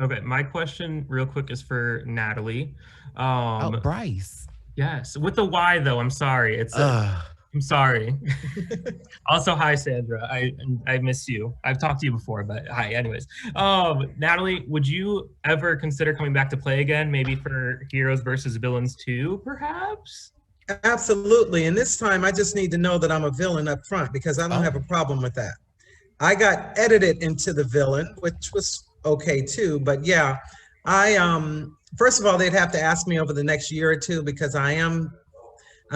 okay, my question real quick is for Natalie. Bryce. Yes, with the Y though. I'm sorry. I'm sorry. Also, hi Sandra. I miss you. I've talked to you before, but hi. Anyways, Natalie, would you ever consider coming back to play again? Maybe for Heroes versus Villains 2, perhaps? absolutely. And this time, I just need to know that I'm a villain up front because I don't have a problem with that. I got edited into the villain, which was okay too. But yeah, first of all, they'd have to ask me over the next year or two because I'm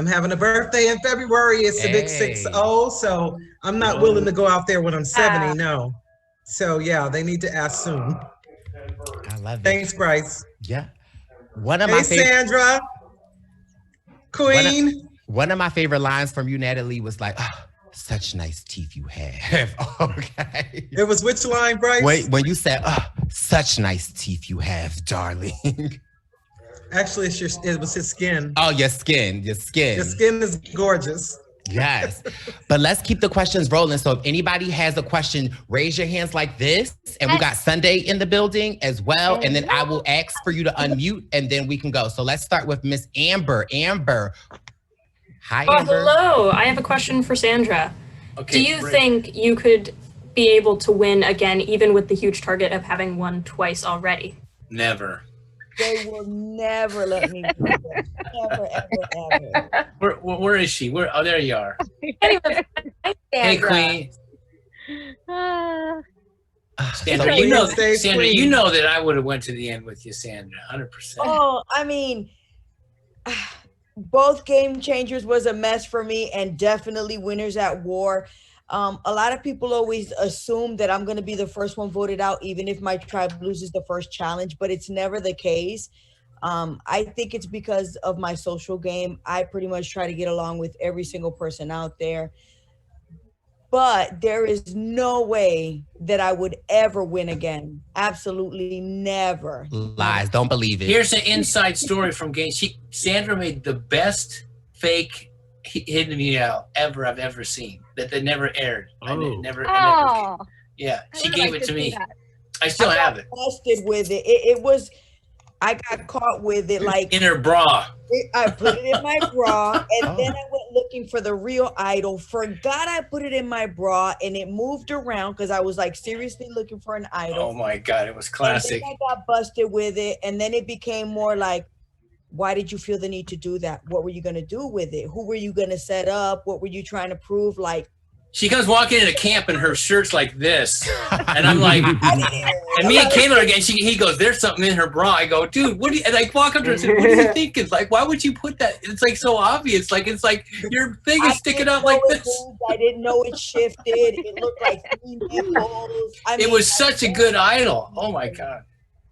having a birthday in February. It's the big 6-0, so I'm not willing to go out there when I'm 70, no. So yeah, they need to ask soon. I love it. Thanks, Bryce. Yeah. One of Hey, my favorite, Sandra. Queen. one of my favorite lines from you, Natalie, was like, oh, such nice teeth you have. Okay. It was which line, Bryce? Wait, when you said, oh, such nice teeth you have, darling. Actually, it was his skin. Oh, your skin. Your skin is gorgeous. Yes. But let's keep the questions rolling. So if anybody has a question, raise your hands like this. And we got Sunday in the building as well. And then I will ask for you to unmute and then we can go. So let's start with Miss Amber. Amber. Hi, Amber. Hello. I have a question for Sandra. Okay, Do you great. think you could be able to win again, even with the huge target of having won twice already? Never. They will never let me do it. Never, ever, ever. Where is she? Oh, there you are. Hey, Queen. Sandra, So you know, you stay Sandra, queen. you know that I would have went to the end with you, Sandra, 100%. Oh, I mean, both Game Changers was a mess for me, and definitely Winners at War. A lot of people always assume that I'm going to be the first one voted out, even if my tribe loses the first challenge, but it's never the case. I think it's because of my social game. I pretty much try to get along with every single person out there. But there is no way that I would ever win again. Absolutely never. Lies. Don't believe it. Here's an inside story from Game. Sandra made the best fake hidden meal ever I've ever seen that they never aired. I never. Yeah, she gave it to me. I still have it. Busted with it. It was. I got caught with it like In her bra. I put it in my bra, and then I went looking for the real idol. Forgot I put it in my bra, and it moved around because I was like seriously looking for an idol. Oh my God, it was classic. And then I got busted with it, and then it became more like, why did you feel the need to do that? What were you gonna do with it? Who were you gonna set up? What were you trying to prove? Like, She comes walking into camp and her shirt's like this, and I'm like, and me and Kayla again. He goes, "There's something in her bra." I go, "Dude, what?" And I walk up to her and say, "What are you thinking? Like, why would you put that? It's like so obvious. Like, it's like your thing is sticking out like this." I didn't know it shifted. It looked like 3 nipples. It was such a good idol. Oh my God.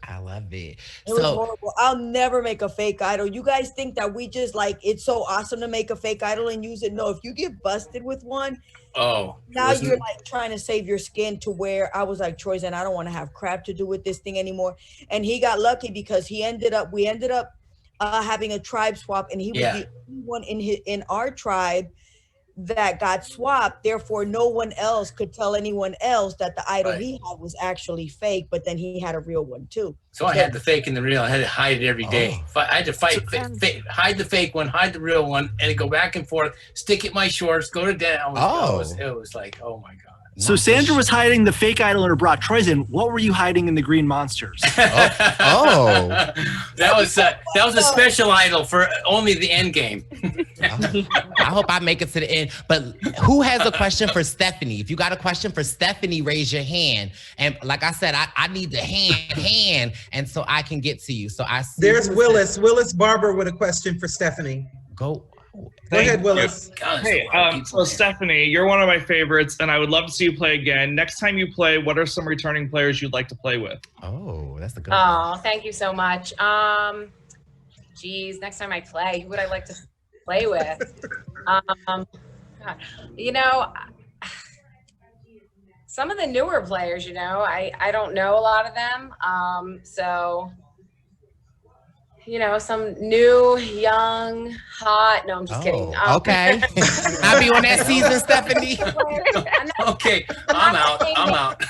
I love it. It was horrible. I'll never make a fake idol. You guys think that we just like it's so awesome to make a fake idol and use it? No, if you get busted with one, now you're like trying to save your skin to where I was like, Troy's, and I don't want to have crap to do with this thing anymore. And he got lucky because we ended up having a tribe swap, and he was the only one in our tribe that got swapped. Therefore, no one else could tell anyone else that the idol he had was actually fake, but then he had a real one too. So I had the fake and the real. I had to hide it every day. I had to hide the fake one, hide the real one, and go back and forth, stick it in my shorts, go to down. It was like, oh my God. So Sandra was hiding the fake idol in her bra. Troyzen, what were you hiding in the Green Monsters? That was a special idol for only the end game. I hope I make it to the end. But who has a question for Stephanie? If you got a question for Stephanie, raise your hand. And like I said, I need the hand, and so I can get to you. So I see There's Willis Barber with a question for Stephanie. Go ahead, Willis. Hey, so Stephanie, you're one of my favorites, and I would love to see you play again. Next time you play, what are some returning players you'd like to play with? Oh, that's a good one. Thank you so much. Geez, next time I play, who would I like to play with? God, you know, some of the newer players, you know, I don't know a lot of them. So, you know, some new, young, hot. No, I'm just kidding. Okay. I'll be on that season, Stephanie. Okay, I'm out. I'm out.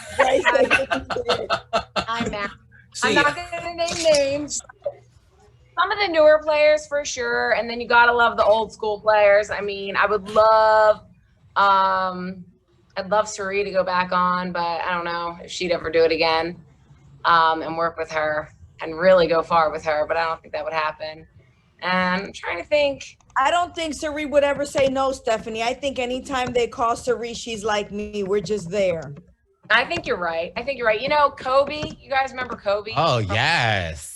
I'm not going to name names. Some of the newer players for sure, and then you gotta love the old school players. I mean, I would love, I'd love Sari to go back on, but I don't know if she'd ever do it again, and work with her and really go far with her. But I don't think that would happen. And I'm trying to think. I don't think Sari would ever say no, Stephanie. I think anytime they call Sari, she's like me. We're just there. I think you're right. You know, Kobe. You guys remember Kobe? Oh yes.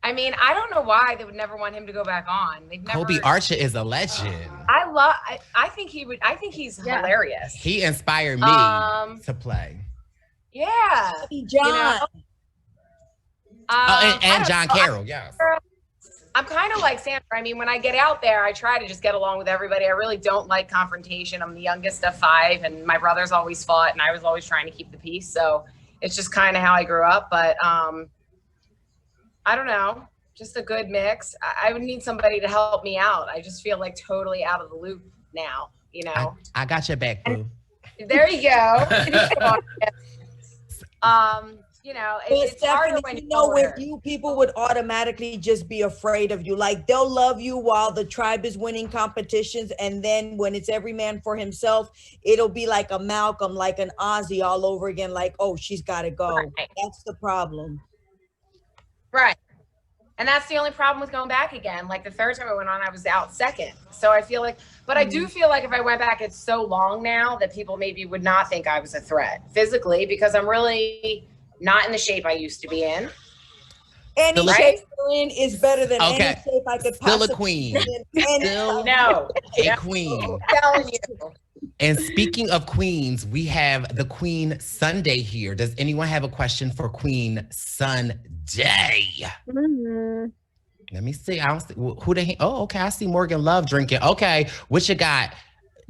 I mean, I don't know why they would never want him to go back on. They've never. Kobe Archer is a legend. I think he would. I think he's hilarious. He inspired me to play. Yeah, John. You know? And John Carroll. Yes. I'm kind of like Sandra. I mean, when I get out there, I try to just get along with everybody. I really don't like confrontation. I'm the youngest of 5, and my brothers always fought, and I was always trying to keep the peace. So it's just kind of how I grew up. But I don't know, just a good mix. I would need somebody to help me out. I just feel like totally out of the loop now, you know. I got your back, boo. There you go. You know, it's harder when you know with you, people would automatically just be afraid of you. Like they'll love you while the tribe is winning competitions, and then when it's every man for himself, it'll be like a Malcolm, like an Ozzy all over again. Like, oh, she's got to go. Right. That's the problem. Right. And that's the only problem with going back again. Like the third time I went on, I was out second. So I feel like, but I do feel like if I went back, it's so long now that people maybe would not think I was a threat physically, because I'm really not in the shape I used to be in. Any shape you're in is better than any Okay. shape I could Still a possibly queen. be in. Still No. a queen. I'm telling you. And speaking of queens, we have the Queen Sunday here. Does anyone have a question for Queen Sunday? Let me see. I don't see who they. Oh, okay. I see Morgan Love drinking. Okay, what you got,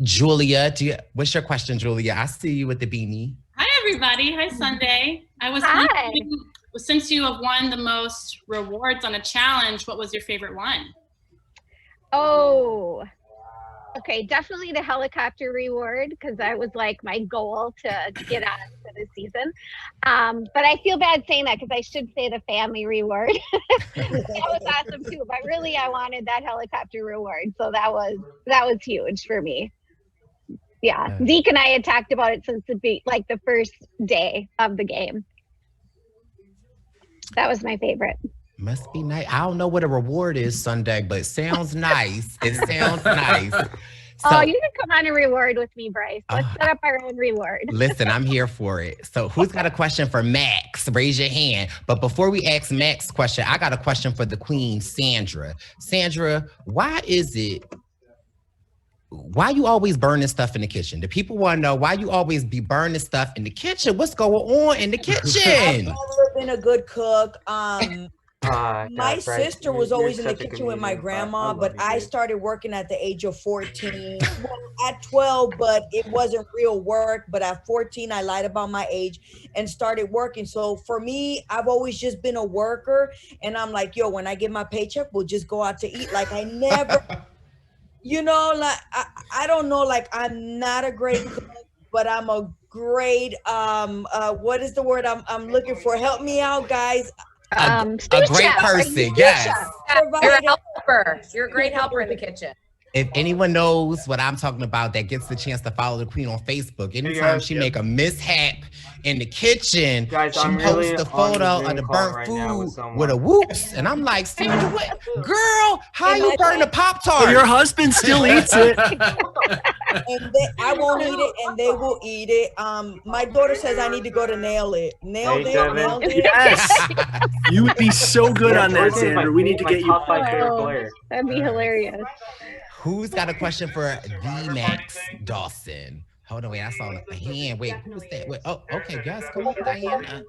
Julia? What's your question, Julia? I see you with the beanie. Hi, everybody. Hi, Sunday. I was wondering, since you have won the most rewards on a challenge, what was your favorite one? Oh, okay. Definitely the helicopter reward, because that was like my goal to get on for the season. But I feel bad saying that because I should say the family reward. That was awesome too. But really, I wanted that helicopter reward. So that was huge for me. Yeah. Zeke and I had talked about it since the first day of the game. That was my favorite. Must be nice. I don't know what a reward is Sunday, but it sounds nice. It sounds nice. So, You can come on a reward with me, Bryce. Let's set up our own reward. listen, I'm here for it. So who's got a question for Max? Raise your hand. But before we ask Max question, I got a question for the Queen, Sandra. Sandra, why you always burning stuff in the kitchen? The people want to know why you always be burning stuff in the kitchen. What's going on in the kitchen? I've never been a good cook. My sister was always in the kitchen with my grandma, but I started working at the age of 14. Well, at 12, but it wasn't real work. But at 14, I lied about my age and started working. So for me, I've always just been a worker. And I'm like, yo, when I get my paycheck, we'll just go out to eat. Like I never, like I don't know, like I'm not a great cook, but I'm a great, what is the word I'm looking for? Help me out, guys. A great person, yes. You're a helper. You're a great helper in the kitchen. If anyone knows what I'm talking about that gets the chance to follow the Queen on Facebook, anytime she make a mishap in the kitchen, Guys, she I'm posts really the on the photo Zoom of the call burnt right now with food someone. with a whoops. And I'm like, Sandra, what? Girl, how you burn the Pop-Tart? Oh, your husband still eats it. And I won't eat it, and they will eat it. My daughter says I need to go to Nail It. Nailed it. Yes. You would be so good on that, Sandra. We need to get you. That'd be hilarious. Who's got a question for the Max Dawson? Hold on, wait, I saw a hand. Wait, who was that? Wait, oh, okay, guys, come on, Diana.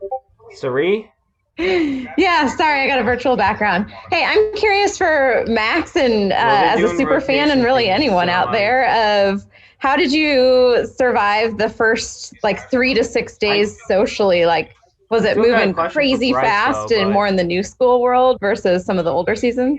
Sari? Yeah, sorry, I got a virtual background. Hey, I'm curious for Max and as a super fan and really anyone out there of how did you survive the first 3 to 6 days socially? Like, was it moving crazy fast and more in the new school world versus some of the older seasons?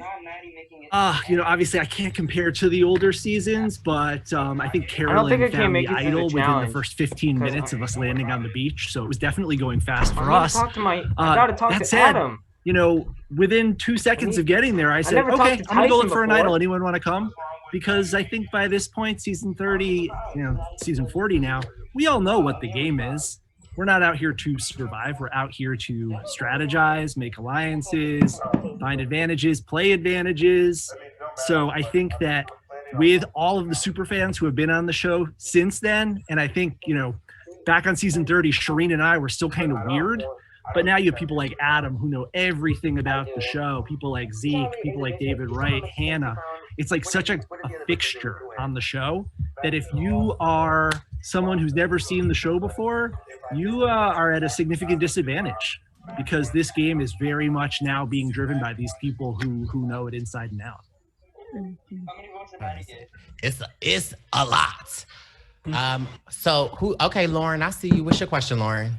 Obviously I can't compare to the older seasons, but I think Carolyn found the idol within the first 15 minutes of us landing on the beach. So it was definitely going fast for us. I gotta talk to Adam. Within 2 seconds of getting there, I said, never okay, talked to I'm gonna go Tyson look for an before. idol. Anyone want to come? Because I think by this point, season 30, season 40 now, we all know what the game is. We're not out here to survive. We're out here to strategize, make alliances, find advantages, play advantages. So I think that with all of the super fans who have been on the show since then, and I think, back on season 30, Shireen and I were still kind of weird, but now you have people like Adam who know everything about the show, people like Zeke, people like David Wright, Hannah. It's like such a fixture on the show that if you are someone who's never seen the show before, you are at a significant disadvantage because this game is very much now being driven by these people who know it inside and out. It's a lot. Okay, Lauren, I see you. What's your question, Lauren?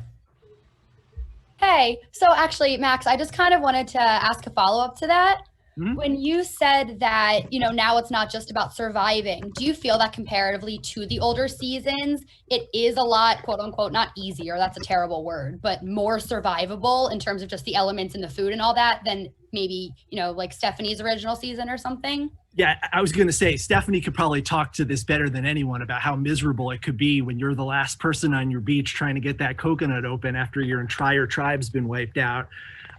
Hey, so actually, Max, I just kind of wanted to ask a follow-up to that. When you said that, now it's not just about surviving, do you feel that comparatively to the older seasons, it is a lot, quote unquote, not easier, that's a terrible word, but more survivable in terms of just the elements and the food and all that than maybe, like Stephanie's original season or something? Yeah, I was going to say, Stephanie could probably talk to this better than anyone about how miserable it could be when you're the last person on your beach trying to get that coconut open after your entire tribe's been wiped out.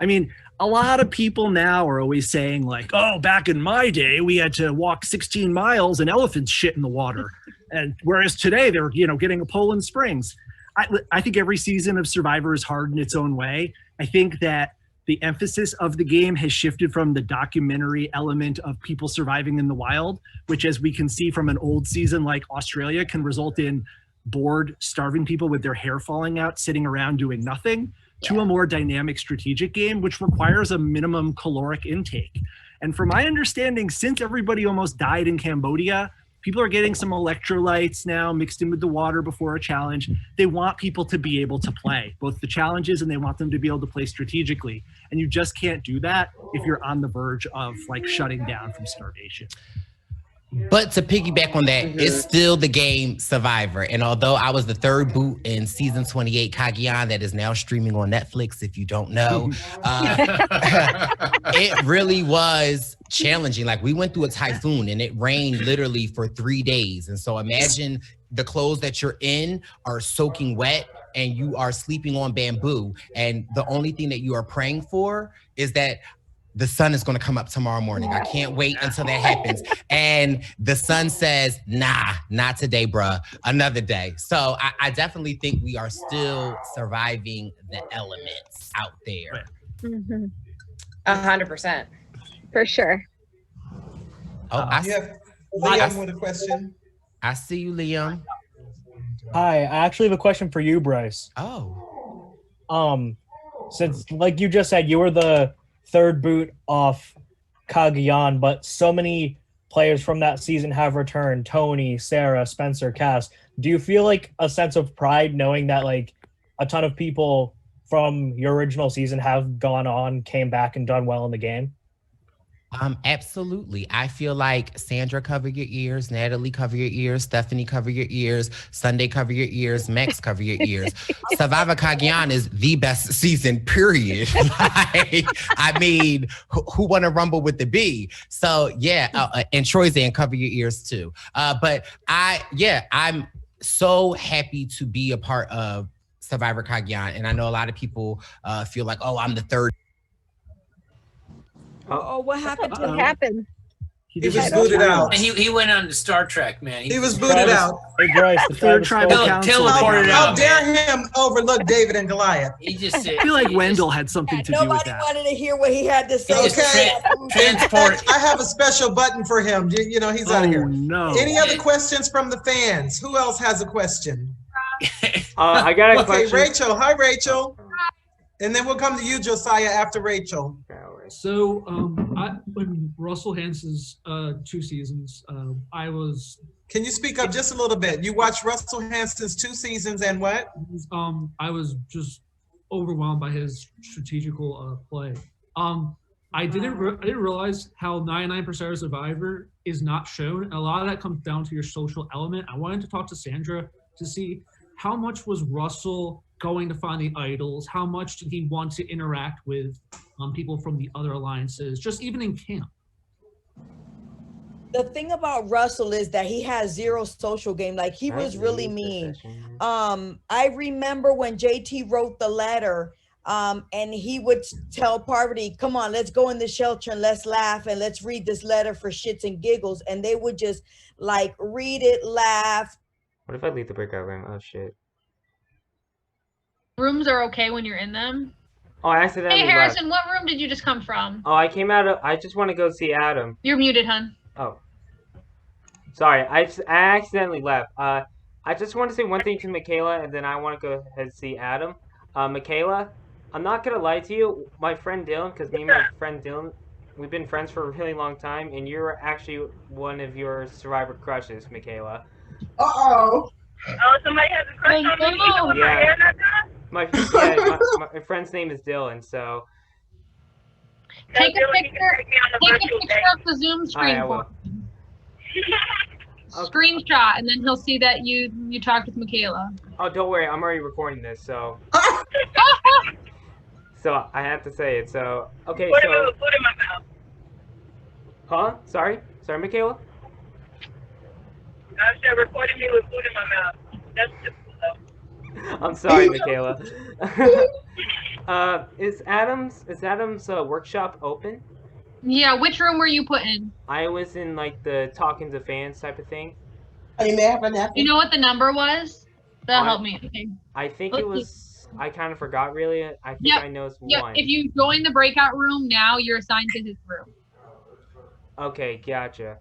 I mean, a lot of people now are always saying like, oh, back in my day, we had to walk 16 miles and elephants shit in the water. And whereas today they're, getting a Poland Springs. I think every season of Survivor is hard in its own way. I think that the emphasis of the game has shifted from the documentary element of people surviving in the wild, which, as we can see from an old season like Australia, can result in bored, starving people with their hair falling out, sitting around doing nothing, to a more dynamic strategic game, which requires a minimum caloric intake. And from my understanding, since everybody almost died in Cambodia, people are getting some electrolytes now mixed in with the water before a challenge. They want people to be able to play both the challenges, and they want them to be able to play strategically. And you just can't do that if you're on the verge of like shutting down from starvation. But to piggyback on that, it's still the game Survivor. And although I was the third boot in season 28 Cagayan, that is now streaming on Netflix, if you don't know, it really was challenging. Like, we went through a typhoon and it rained literally for 3 days. And so imagine the clothes that you're in are soaking wet and you are sleeping on bamboo. And the only thing that you are praying for is that the sun is going to come up tomorrow morning. I can't wait until that happens. And the sun says, nah, not today, bruh. Another day. So I definitely think we are still surviving the elements out there. 100%. For sure. Oh, You have Liam with a question. I see you, Liam. Hi, I actually have a question for you, Bryce. Oh. Since, like you just said, you were the third boot off Cagayan, but so many players from that season have returned. Tony, Sarah, Spencer, Cass. Do you feel like a sense of pride knowing that like a ton of people from your original season have gone on, came back, and done well in the game? Absolutely. I feel like Sandra, cover your ears. Natalie, cover your ears. Stephanie, cover your ears. Sunday, cover your ears. Max, cover your ears. Survivor Cagayan is the best season, period. Like, I mean, who won a Rumble with the B? So yeah, and Troyzan, cover your ears too. But I'm so happy to be a part of Survivor Cagayan, and I know a lot of people feel like, oh, I'm the third. Oh, what happened to him? What happened? He was booted out. He went on to Star Trek, man. He was booted out. Hey, Bryce, the Third tribal council. Teleported How out. dare him overlook David and Goliath? He just I feel like Wendell had something to do with Nobody that. wanted to hear what he had to say. Okay. Transported. I have a special button for him. He's out of here. No. Any other questions from the fans? Who else has a question? I got a question. Rachel. Hi, Rachel. And then we'll come to you, Josiah, after Rachel. So, when Russell Hanson's 2 seasons, I was. Can you speak up just a little bit? You watched Russell Hanson's 2 seasons and what? I was just overwhelmed by his strategical play. I didn't realize how 99% of Survivor is not shown. And a lot of that comes down to your social element. I wanted to talk to Sandra to see how much was Russell going to find the idols? How much did he want to interact with people from the other alliances, just even in camp? The thing about Russell is that he has zero social game. Like, he was really mean. I remember when JT wrote the letter, and he would tell Parvati, come on, let's go in the shelter and let's laugh and let's read this letter for shits and giggles. And they would just like read it, laugh. What if I leave the breakout room? Oh shit. Rooms are okay when you're in them. Oh, I accidentally Hey Harrison, left. what room did you just come from? Oh, I came out of. I just want to go see Adam. You're muted, hun. Oh, sorry. I accidentally left. I just want to say one thing to Michaela, and then I want to go ahead and see Adam. Michaela, I'm not gonna lie to you. My friend Dylan, because me and my friend Dylan, we've been friends for a really long time, and you're actually one of your Survivor crushes, Michaela. Uh-oh. Oh, somebody has a crush on me even with my hair not done? My friend's name is Dylan, so. Take a picture of the Zoom screen I for will. him. Screenshot, and then he'll see that you talked with Michaela. Oh, don't worry, I'm already recording this, so. So I have to say it. So okay. Put So. him with food in my mouth. Huh? Sorry, Michaela. I said recording me with food in my mouth. That's typical though. I'm sorry, Michaela. Is Adam's workshop open? Yeah, which room were you put in? I was in like the talking to fans type of thing. You know what the number was? That'll help me. Okay. I think Let's it was. I kind of forgot really. I think I know it's Yep. one. If you join the breakout room now, you're assigned to his room. Okay, gotcha.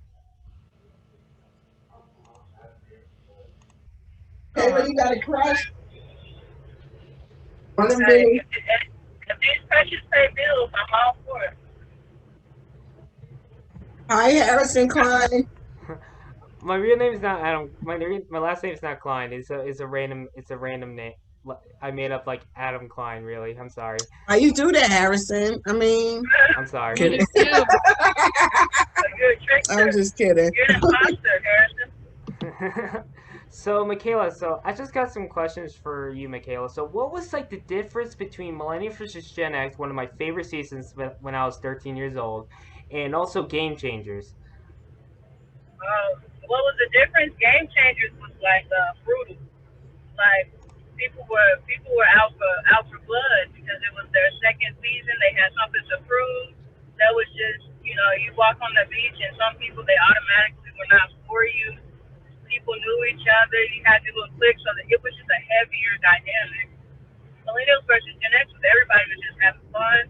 Hey, when you got a crush? If these precious pay bills, I'm all for it. Hi, Harrison Klein. My real name is not Adam. My last name is not Klein. It's a random name. I made up like Adam Klein. Really, I'm sorry. Why you do that, Harrison? I mean, I'm sorry. kidding. I'm just kidding. You're an imposter, Harrison. So Michaela, I just got some questions for you, Michaela. So what was like the difference between Millennials vs. Gen X, one of my favorite seasons when I was 13 years old, and also Game Changers? What was the difference? Game Changers was like brutal. Like people were out for blood because it was their second season. They had something to prove. That was just, you walk on the beach and some people, they automatically were not for you. People knew each other. You had to go click, so that it was just a heavier dynamic. Millennials versus Gen X was everybody was just having fun,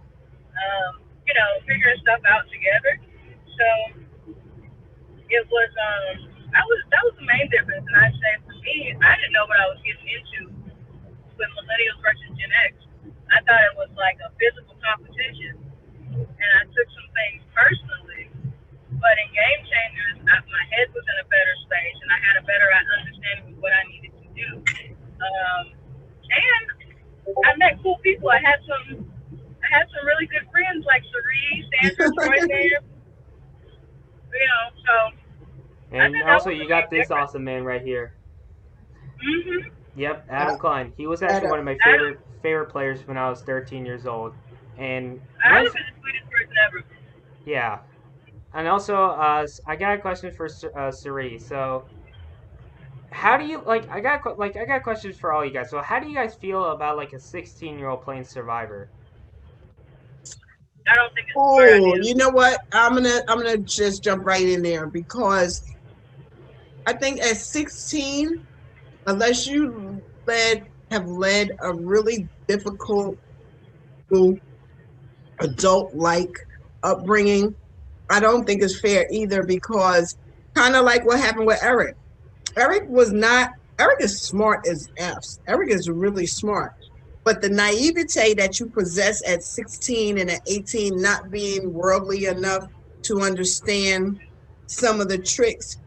figuring stuff out together. So it was that was the main difference. And I say for me, I didn't know what I was getting into with Millennials versus Gen X. I thought it was like a physical competition, and I took some things personally. But in Game Changers, my head was in a better space, and I had a better understanding of what I needed to do. And I met cool people. I had some really good friends like Cerise, Sandra, Troy there. So. And also, you got this awesome man right here. Mhm. Yep, Adam Klein. He was actually one of my favorite players when I was 13 years old. And Adam is the sweetest person ever. yeah. And also, I got a question for Cerise. So, how do you I got questions for all you guys. So, how do you guys feel about like a 16-year-old playing Survivor? I don't think it's Oh, you know what? I'm gonna just jump right in there because I think at 16, unless you have led a really difficult adult-like upbringing, I don't think it's fair either, because kind of like what happened with Eric. Eric is smart as F. Eric is really smart. But the naivete that you possess at 16 and at 18, not being worldly enough to understand some of the tricks,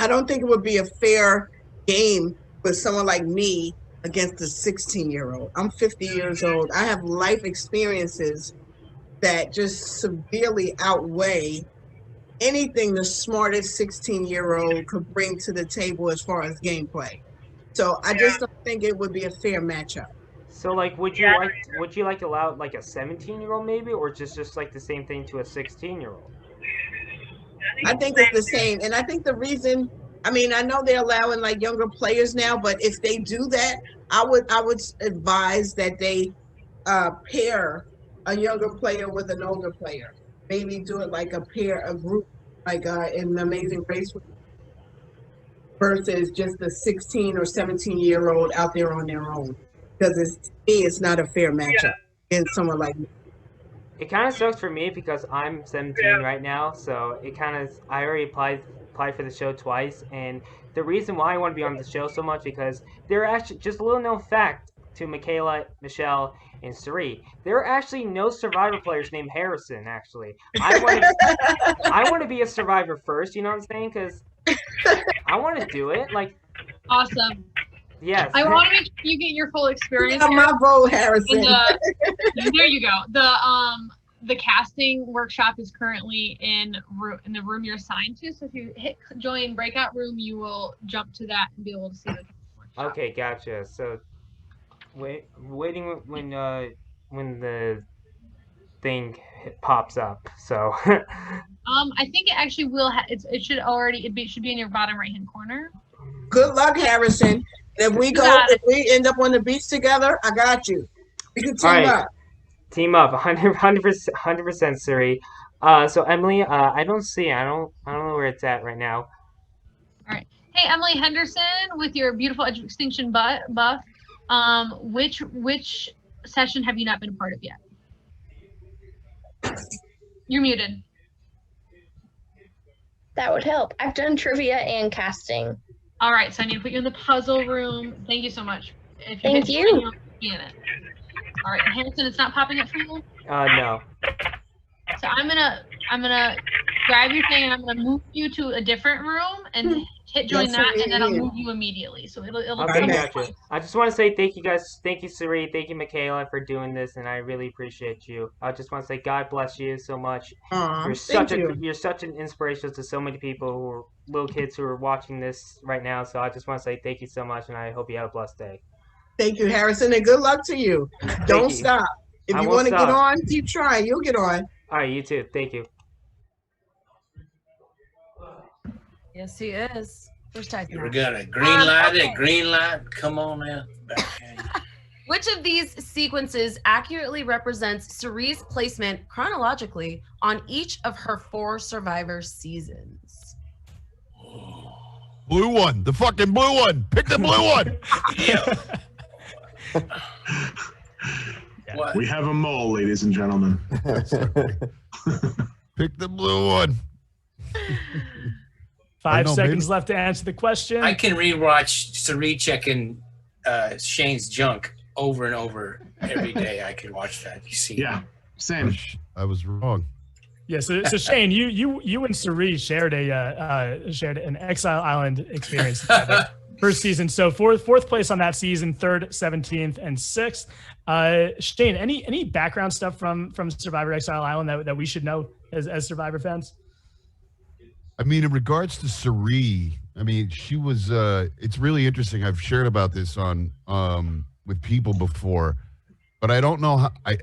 I don't think it would be a fair game with someone like me against a 16-year-old. I'm 50 years old. I have life experiences that just severely outweigh anything the smartest 16-year-old could bring to the table as far as gameplay. So I just don't think it would be a fair matchup. So like, would you like to allow like a 17-year-old maybe, or just like the same thing to a 16-year-old? I think it's the same, and I think the reason, I mean, I know they're allowing like younger players now, but if they do that, I would advise that they pair a younger player with an older player. Maybe do it like a group, like in Amazing Race, versus just a 16 or 17-year-old out there on their own. Because it's not a fair matchup against someone like me. It kind of sucks for me because I'm 17 right now, so I already applied for the show twice, and the reason why I want to be on the show so much because there are actually, just a little known fact to Michaela, Michelle, and Suri, there are actually no Survivor players named Harrison. Actually, I want to be a Survivor first. You know what I'm saying? Because I want to do it. Like, awesome. Yes. I want to make sure you get your full experience. Yeah, my vote, Harrison. There you go. The casting workshop is currently in the room you're assigned to. So if you hit join breakout room, you will jump to that and be able to see the workshop. Okay, gotcha. So, waiting when the thing pops up. So. I think it actually will. It should be in your bottom right hand corner. Good luck, Harrison. If we end up on the beach together, I got you. We can team up. Team up, 100%, Suri. So Emily, I don't know where it's at right now. All right. Hey, Emily Henderson, with your beautiful Edge of Extinction buff. Which session have you not been a part of yet? You're muted. That would help. I've done trivia and casting. All right, so I need to put you in the puzzle room. Thank you so much. Thank you. Be in it. All right, Hanson, it's not popping up for you? No. So I'm gonna grab your thing and I'm gonna move you to a different room and hit join that, and then I'll move you immediately. So it'll Okay, gotcha. I just want to say thank you guys. Thank you, Suri. Thank you, Michaela, for doing this, and I really appreciate you. I just want to say God bless you so much. You're such an inspiration to so many people who are little kids who are watching this right now. So I just want to say thank you so much, and I hope you have a blessed day. Thank you, Harrison, and good luck to you. Don't stop. If you want to get on, keep trying. You'll get on. All right, you too. Thank you. Yes, he is. First time. We got a green light, a green light. Come on now. Which of these sequences accurately represents Suri's placement chronologically on each of her 4 Survivor seasons? Blue one. The fucking blue one. Pick the blue one. What? We have a mole, ladies and gentlemen. Pick the blue one. 5 seconds left to answer the question. I can rewatch Suri checking Shane's junk over and over every day. I can watch that. You see? Yeah, same. I was wrong. Yeah, so Shane, you and Suri shared an Exile Island experience together. First season, so fourth place on that season, 3rd, 17th, and 6th. Shane, any background stuff from Survivor Exile Island that we should know as Survivor fans? I mean, in regards to Suri, I mean, she was. It's really interesting. I've shared about this on with people before, but I don't know how. I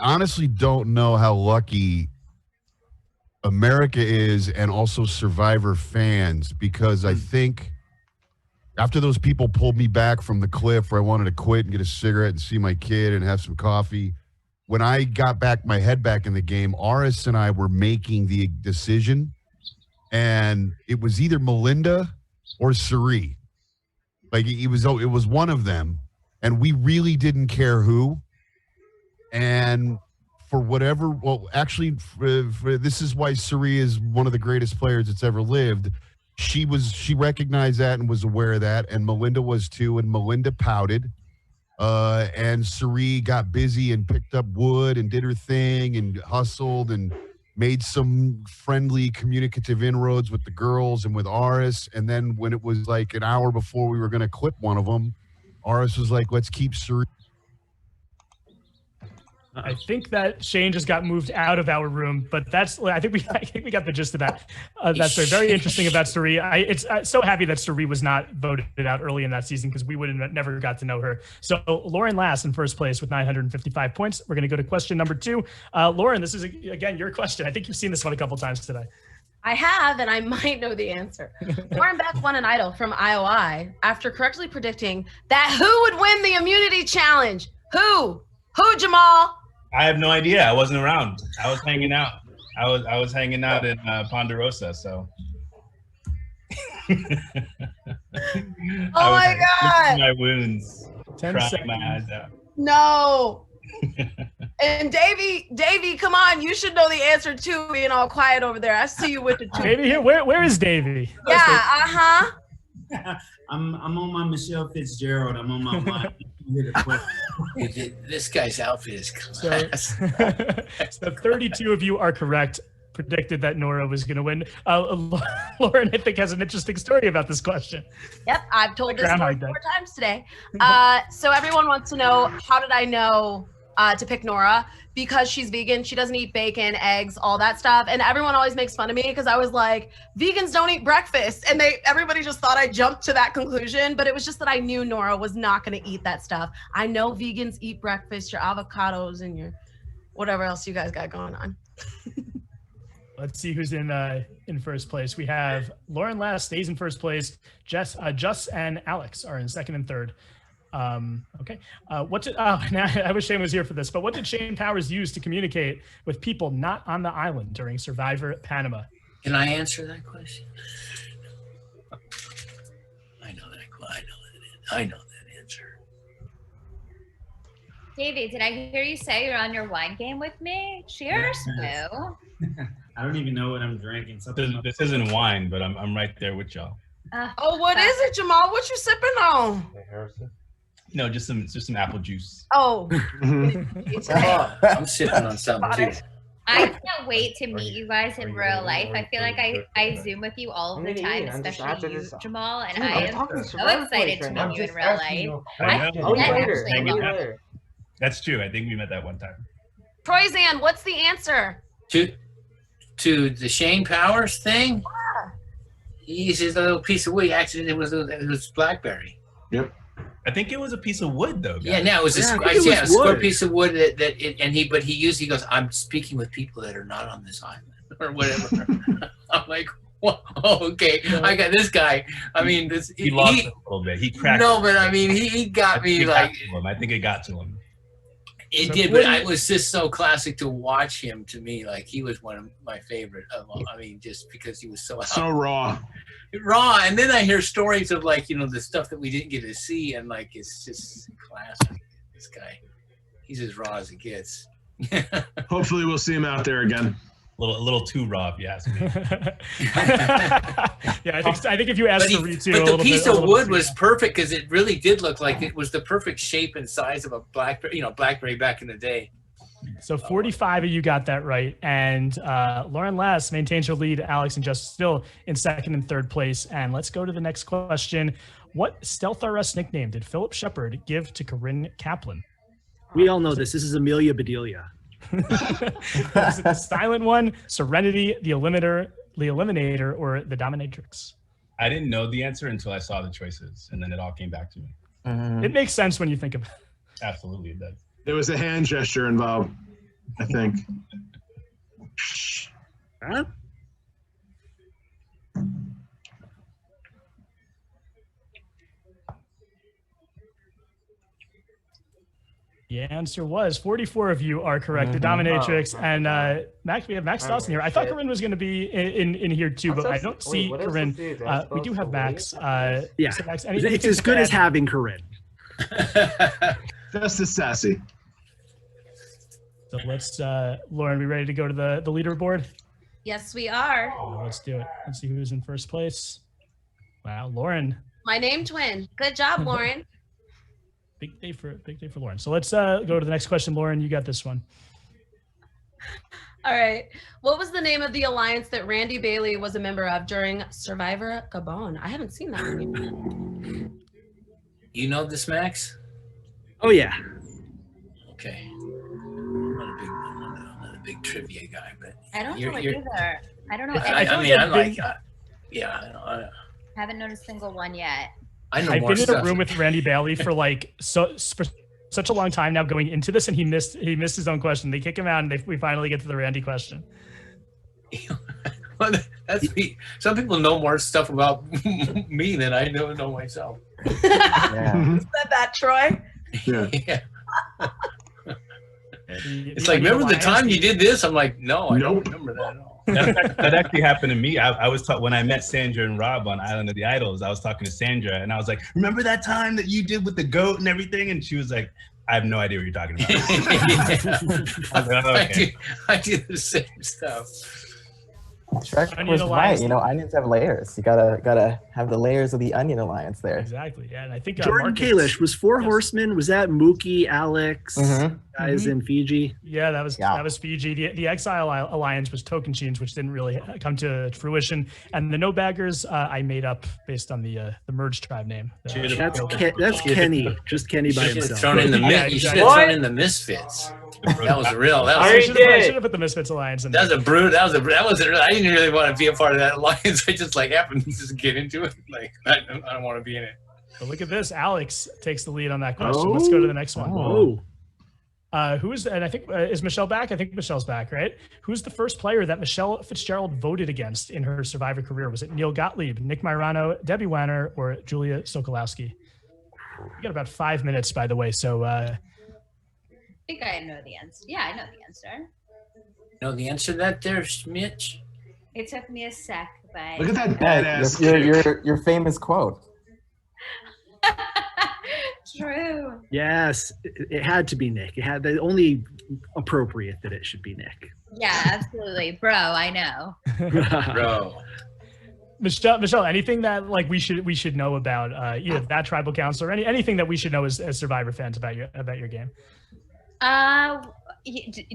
honestly don't know how lucky America is, and also Survivor fans, because I think after those people pulled me back from the cliff where I wanted to quit and get a cigarette and see my kid and have some coffee, when I got my head back in the game, Aris and I were making the decision, and it was either Melinda or Suri. Like it was one of them, and we really didn't care who. And for whatever, well, actually, this is why Suri is one of the greatest players that's ever lived. She recognized that and was aware of that, and Melinda was too, and Melinda pouted. And Suri got busy and picked up wood and did her thing and hustled and made some friendly communicative inroads with the girls and with Aris. And then when it was like an hour before we were going to clip one of them, Aris was like, let's keep Suri. I think that Shane just got moved out of our room, but I think we got the gist of that. That's very interesting about Suri. It's so happy that Suri was not voted out early in that season, because we would have never got to know her. So Lauren Lass in first place with 955 points. We're going to go to question number 2. Lauren, this is again your question. I think you've seen this one a couple times today. I have, and I might know the answer. Lauren Beck won an idol from IOI after correctly predicting that who would win the immunity challenge. Who, Jamal? I have no idea. I wasn't around. I was hanging out. I was hanging out in Ponderosa, so. Oh my God! My wounds. 10 crying seconds. my eyes out. No. And Davey, come on! You should know the answer too. Being all quiet over there, I see you with the 2. Davey here. Where is Davey? Yeah. I'm on my Michelle Fitzgerald. I'm on my mind. This guy's outfit is class. So 32 of you are correct. Predicted that Nora was going to win. Lauren, I think, has an interesting story about this question. Yep, I've told this Groundhog story Day. 4 times today. So everyone wants to know, how did I know to pick Nora because she's vegan. She doesn't eat bacon, eggs, all that stuff. And everyone always makes fun of me because I was like, vegans don't eat breakfast. And everybody just thought I jumped to that conclusion. But it was just that I knew Nora was not going to eat that stuff. I know vegans eat breakfast, your avocados and your whatever else you guys got going on. Let's see who's in first place. We have Lauren Last stays in first place. Jess and Alex are in second and third. Okay. Now I wish Shane was here for this, but what did Shane Powers use to communicate with people not on the island during Survivor Panama? Can I answer that question? I know that answer. Davey, did I hear you say you're on your wine game with me? Cheers, Boo. I don't even know what I'm drinking. This isn't wine, but I'm right there with y'all. What is it, Jamal? What you sipping on? No, just some apple juice. Oh. I'm sipping on something too. I can't wait to meet you guys in real life. I feel like I Zoom with you all of the time, especially you, Jamal, and I am so excited to meet you in real life. That's true. I think we met that one time. Troyzan, what's the answer? To the Shane Powers thing? He's just a little piece of wood. Actually, it was blackberry. Yep. I think it was a piece of wood, though. Guys. Yeah, no, it was a square piece of wood but he goes, I'm speaking with people that are not on this island or whatever. I'm like, well, okay, I got this guy. I mean, he lost it a little bit. He cracked. No, but I mean, he got me like. I think it got to him. It did, but it was just so classic to watch him. To me, like he was one of my favorite. I mean, just because he was so raw. And then I hear stories of like the stuff that we didn't get to see, and like it's just classic. This guy, he's as raw as it gets. Hopefully, we'll see him out there again. A little too raw, if you ask me. Yeah, I think if you ask Marie too, but the piece of wood was perfect because it really did look like it was the perfect shape and size of a blackberry. Blackberry back in the day. So 45 of you got that right, and Lauren Last maintains her lead. Alex and Jess still in second and third place. And let's go to the next question. What Stealth RS nickname did Philip Shepard give to Corinne Kaplan? We all know this. This is Amelia Bedelia. Was it the Silent One, Serenity, the Eliminator, or the Dominatrix? I didn't know the answer until I saw the choices, and then it all came back to me. It makes sense when you think about it. Absolutely, it does. There was a hand gesture involved, I think. Huh? The answer was 44 of you are correct. The Dominatrix and Max. We have Max Dawson here. I thought Corinne was going to be in here too, but I don't see Corinne. We do have Max. Yeah, so Max, it's as good as having Corinne. Just as sassy. So let's, Lauren, we ready to go to the leaderboard? Yes, we are. Let's do it. Let's see who's in first place. Wow, Lauren. My name twin. Good job, Lauren. Big day for Lauren. So let's go to the next question. Lauren, you got this one. All right. What was the name of the alliance that Randy Bailey was a member of during Survivor Gabon? I haven't seen that one yet. You know this, Max? Oh yeah. Okay. I'm not a big trivia guy, but I don't know it either. I don't know. I haven't noticed a single one yet. I've been in a room with Randy Bailey for such a long time now going into this, and he missed his own question. They kick him out, and we finally get to the Randy question. Well, that's me. Some people know more stuff about me than I know myself. Yeah. Said that, Troy? Yeah. It's like, remember the time you did this? I'm like, no, I don't remember that at all. That actually happened to me. I was when I met Sandra and Rob on Island of the Idols. I was talking to Sandra, and I was like, "Remember that time that you did with the goat and everything?" And she was like, "I have no idea what you're talking about." I was like, oh, okay. I do the same stuff. Shrek Onion was Alliance. right. You know, onions have layers. You gotta have the layers of the Onion Alliance there. Exactly. Yeah, and I think Jordan Marcus- Kalish was Four Horsemen. Was that Mookie, Alex, guys in Fiji? Yeah, that was Fiji. The Exile Alliance was Tocantins, which didn't really come to fruition. And the No Baggers, I made up based on the Merge tribe name. That's Kenny, just Kenny by You should have himself. thrown in the Yeah, you should exactly. have thrown in the Misfits. That was real. That was I should have put the Misfits Alliance in. That was a brute. That wasn't. I didn't really want to be a part of that alliance. I just like happened to just get into it. Like I don't want to be in it. But look at this. Alex takes the lead on that question. Let's go to the next one. And I think is Michelle back? I think Michelle's back, right? Who's the first player that Michelle Fitzgerald voted against in her Survivor career? Was it Neil Gottlieb, Nick Mirano, Debbie Wanner, or Julia Sokolowski? We got about 5 minutes, by the way. So I think I know the answer. Yeah, I know the answer. Know the answer to that there, Mitch? It took me a sec, but Look at that Yeah, badass. your famous quote. True. Yes, it had to be Nick. It had the only appropriate that it should be Nick. Yeah, absolutely, bro. I know. Bro. Michelle, anything that like we should know about either that tribal council or anything that we should know as Survivor fans about your game?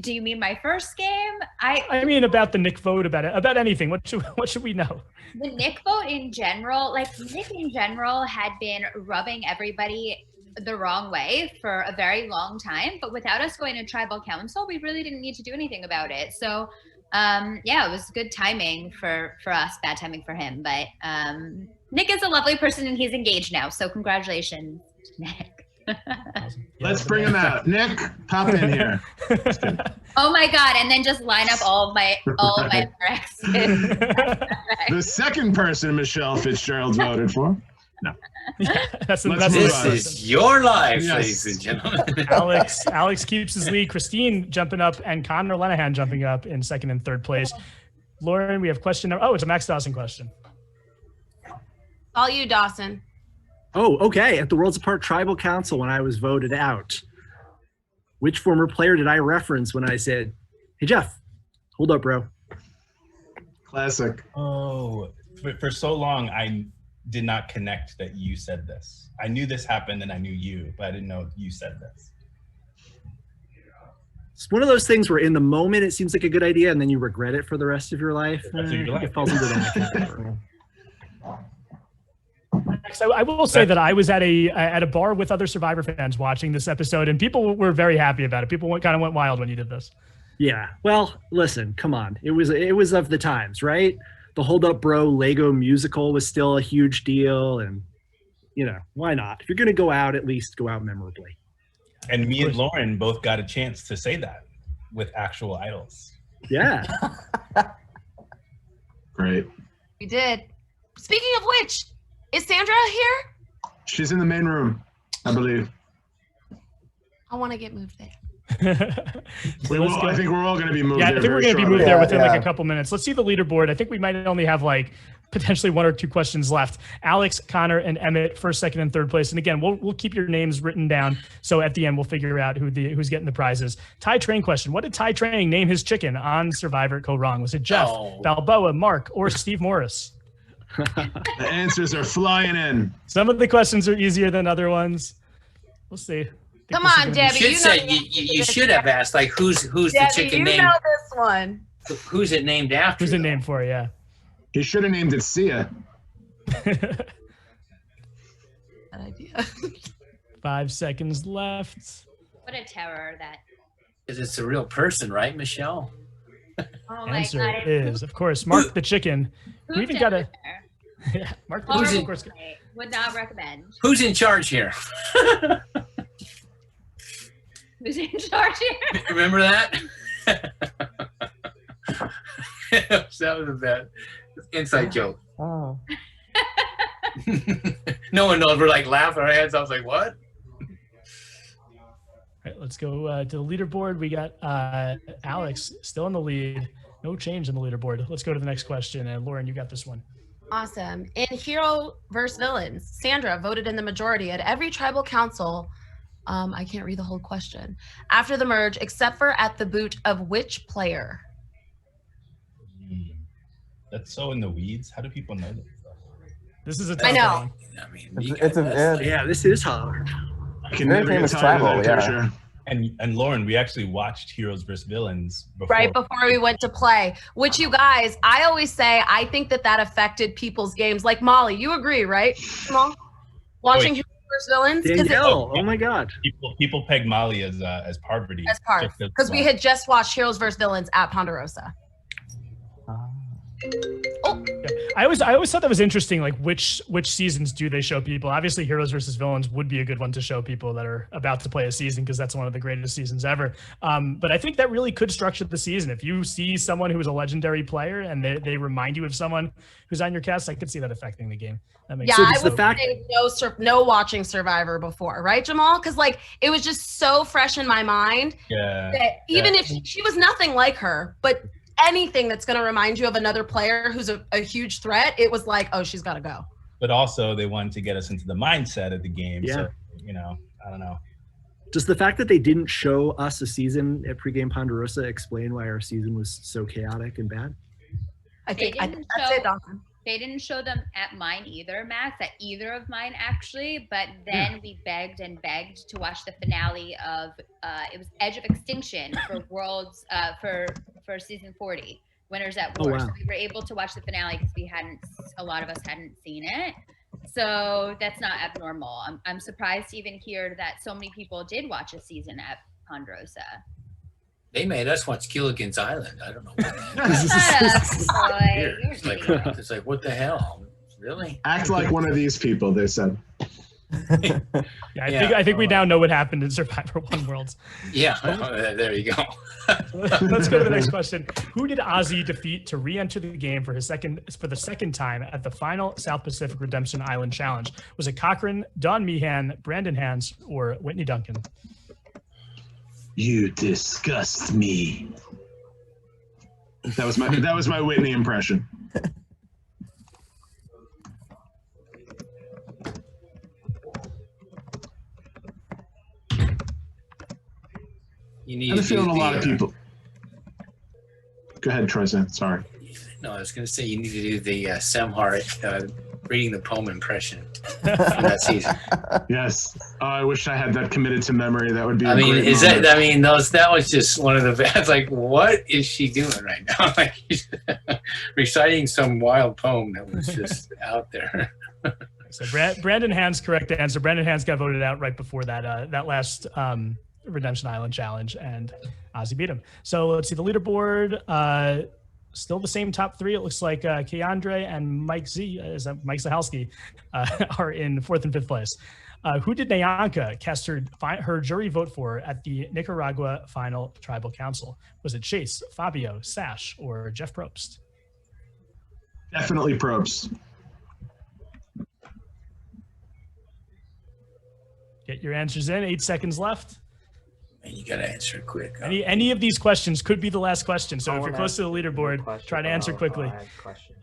Do you mean my first game? I mean about the Nick vote, about anything. What should we know? The Nick vote in general, like Nick in general had been rubbing everybody the wrong way for a very long time, but without us going to tribal council, we really didn't need to do anything about it. So yeah, it was good timing for us, bad timing for him. But Nick is a lovely person and he's engaged now. So congratulations, Nick. Let's bring him out. Nick, pop in here. Oh my God. And then just line up all of my exes. The second person Michelle Fitzgerald voted for. No. That's This is your life, ladies and gentlemen. Alex keeps his lead. Christine jumping up and Connor Lenahan jumping up in second and third place. Lauren, we have question number. Oh, it's a Max Dawson question. All you, Dawson. Oh, okay. At the Worlds Apart Tribal Council, when I was voted out, which former player did I reference when I said, "Hey Jeff, hold up, bro"? Classic. Oh, for so long I did not connect that you said this. I knew this happened and I knew you, but I didn't know you said this. It's one of those things where in the moment it seems like a good idea and then you regret it for the rest of your life. It falls into that category. So I will say that I was at a bar with other Survivor fans watching this episode, and people were very happy about it. People kind of went wild when you did this. Yeah. Well, listen, come on. It was of the times, right? The Hold Up Bro Lego musical was still a huge deal, and why not? If you're gonna go out, at least go out memorably. And me and Lauren both got a chance to say that with actual idols. Yeah. Great. We did. Speaking of which, is Sandra here? She's in the main room, I believe. I want to get moved there. I think we're all going to be moved there. Yeah, I think we're going to be moved there within like a couple minutes. Let's see the leaderboard. I think we might only have like potentially 1 or 2 questions left. Alex, Connor, and Emmett first, second, and third place. And again, we'll keep your names written down. So at the end, we'll figure out who's getting the prizes. Ty Train question. What did Ty Train name his chicken on Survivor Go Wrong? Was it Jeff, Balboa, Mark, or Steve Morris? The answers are flying in. Some of the questions are easier than other ones. We'll see. Come on, Debbie. You should have asked, like, who's Debbie, the chicken name? You know this one. Who's it named after? Who's it named for? Yeah. He should have named it Sia. Bad idea. 5 seconds left. What a terror that. Because it's a real person, right, Michelle? Oh my Answer God. is, of course, Mark the chicken. We even got a. Yeah, Mark the chicken, of course. Would not recommend. Who's in charge here? Who's in charge here? Remember that? That was a bad inside joke. Oh. No one knows. We're like laughing our heads. I was like, what? All right, let's go to the leaderboard. We got Alex still in the lead. No change in the leaderboard. Let's go to the next question. And Lauren, you got this one. Awesome. In Hero vs. Villains, Sandra voted in the majority at every tribal council. I can't read the whole question. After the merge, except for at the boot of which player? That's so in the weeds. How do people know that? This is a I know. I mean, yeah, this is hard. I can Very never get famous tired of tribal, that yeah. picture. And Lauren, we actually watched Heroes vs. Villains before. Right before we went to play, which you guys, I always say, I think that affected people's games. Like Molly, you agree, right? Jamal? Watching Heroes vs. Villains? Danielle, oh my God. People peg Molly as Parvati. As part, because we had just watched Heroes vs. Villains at Ponderosa. I always thought that was interesting. Like which seasons do they show people? Obviously, Heroes versus Villains would be a good one to show people that are about to play a season because that's one of the greatest seasons ever. But I think that really could structure the season. If you see someone who is a legendary player and they remind you of someone who's on your cast, I could see that affecting the game. That makes sense. I would say no watching Survivor before, right, Jamal? Because like it was just so fresh in my mind that even if she was nothing like her, but anything that's going to remind you of another player who's a huge threat, it was like, oh, she's got to go. But also, they wanted to get us into the mindset of the game. Yeah. So, I don't know. Does the fact that they didn't show us a season at pregame Ponderosa explain why our season was so chaotic and bad? I think that's it, Duncan. They didn't show them at mine either, Max, at either of mine actually, but then we begged and begged to watch the finale of it was Edge of Extinction for Worlds for season 40, Winners at War. Oh, wow. So we were able to watch the finale because a lot of us hadn't seen it. So that's not abnormal. I'm surprised to even hear that so many people did watch a season at Ponderosa. They made us watch Gilligan's Island. I don't know what. It's like, what the hell? Really? Act like one of these people, they said. I think we now know what happened in Survivor One Worlds. Yeah, there you go. Let's go to the next question. Who did Ozzy defeat to re-enter the game for the second time at the final South Pacific Redemption Island Challenge? Was it Cochran, Don Meehan, Brandon Hans, or Whitney Duncan? You disgust me. That was my Whitney impression. You need I have a to feeling do a lot of the, people. Go ahead, Troy. Sorry. No, I was going to say you need to do the Samhar reading the poem impression from that season. Yes. Oh, I wish I had that committed to memory. That would be. I a mean, great is moment. that? I mean, that was just one of the best. Like, what is she doing right now? Like, she's reciting some wild poem that was just out there. So Brandon Hans, correct answer. Brandon Hans got voted out right before that last Redemption Island challenge, and Ozzy beat him. So let's see the leaderboard. Still the same top three. It looks like Keandre and Mike Zahalski are in 4th and 5th place. Who did Nyanka cast her jury vote for at the Nicaragua Final Tribal Council? Was it Chase, Fabio, Sash, or Jeff Probst? Definitely Probst. Get your answers in. 8 seconds left. And you got to answer it quick. Huh? Any of these questions could be the last question. So if you're close to the leaderboard, try to answer quickly.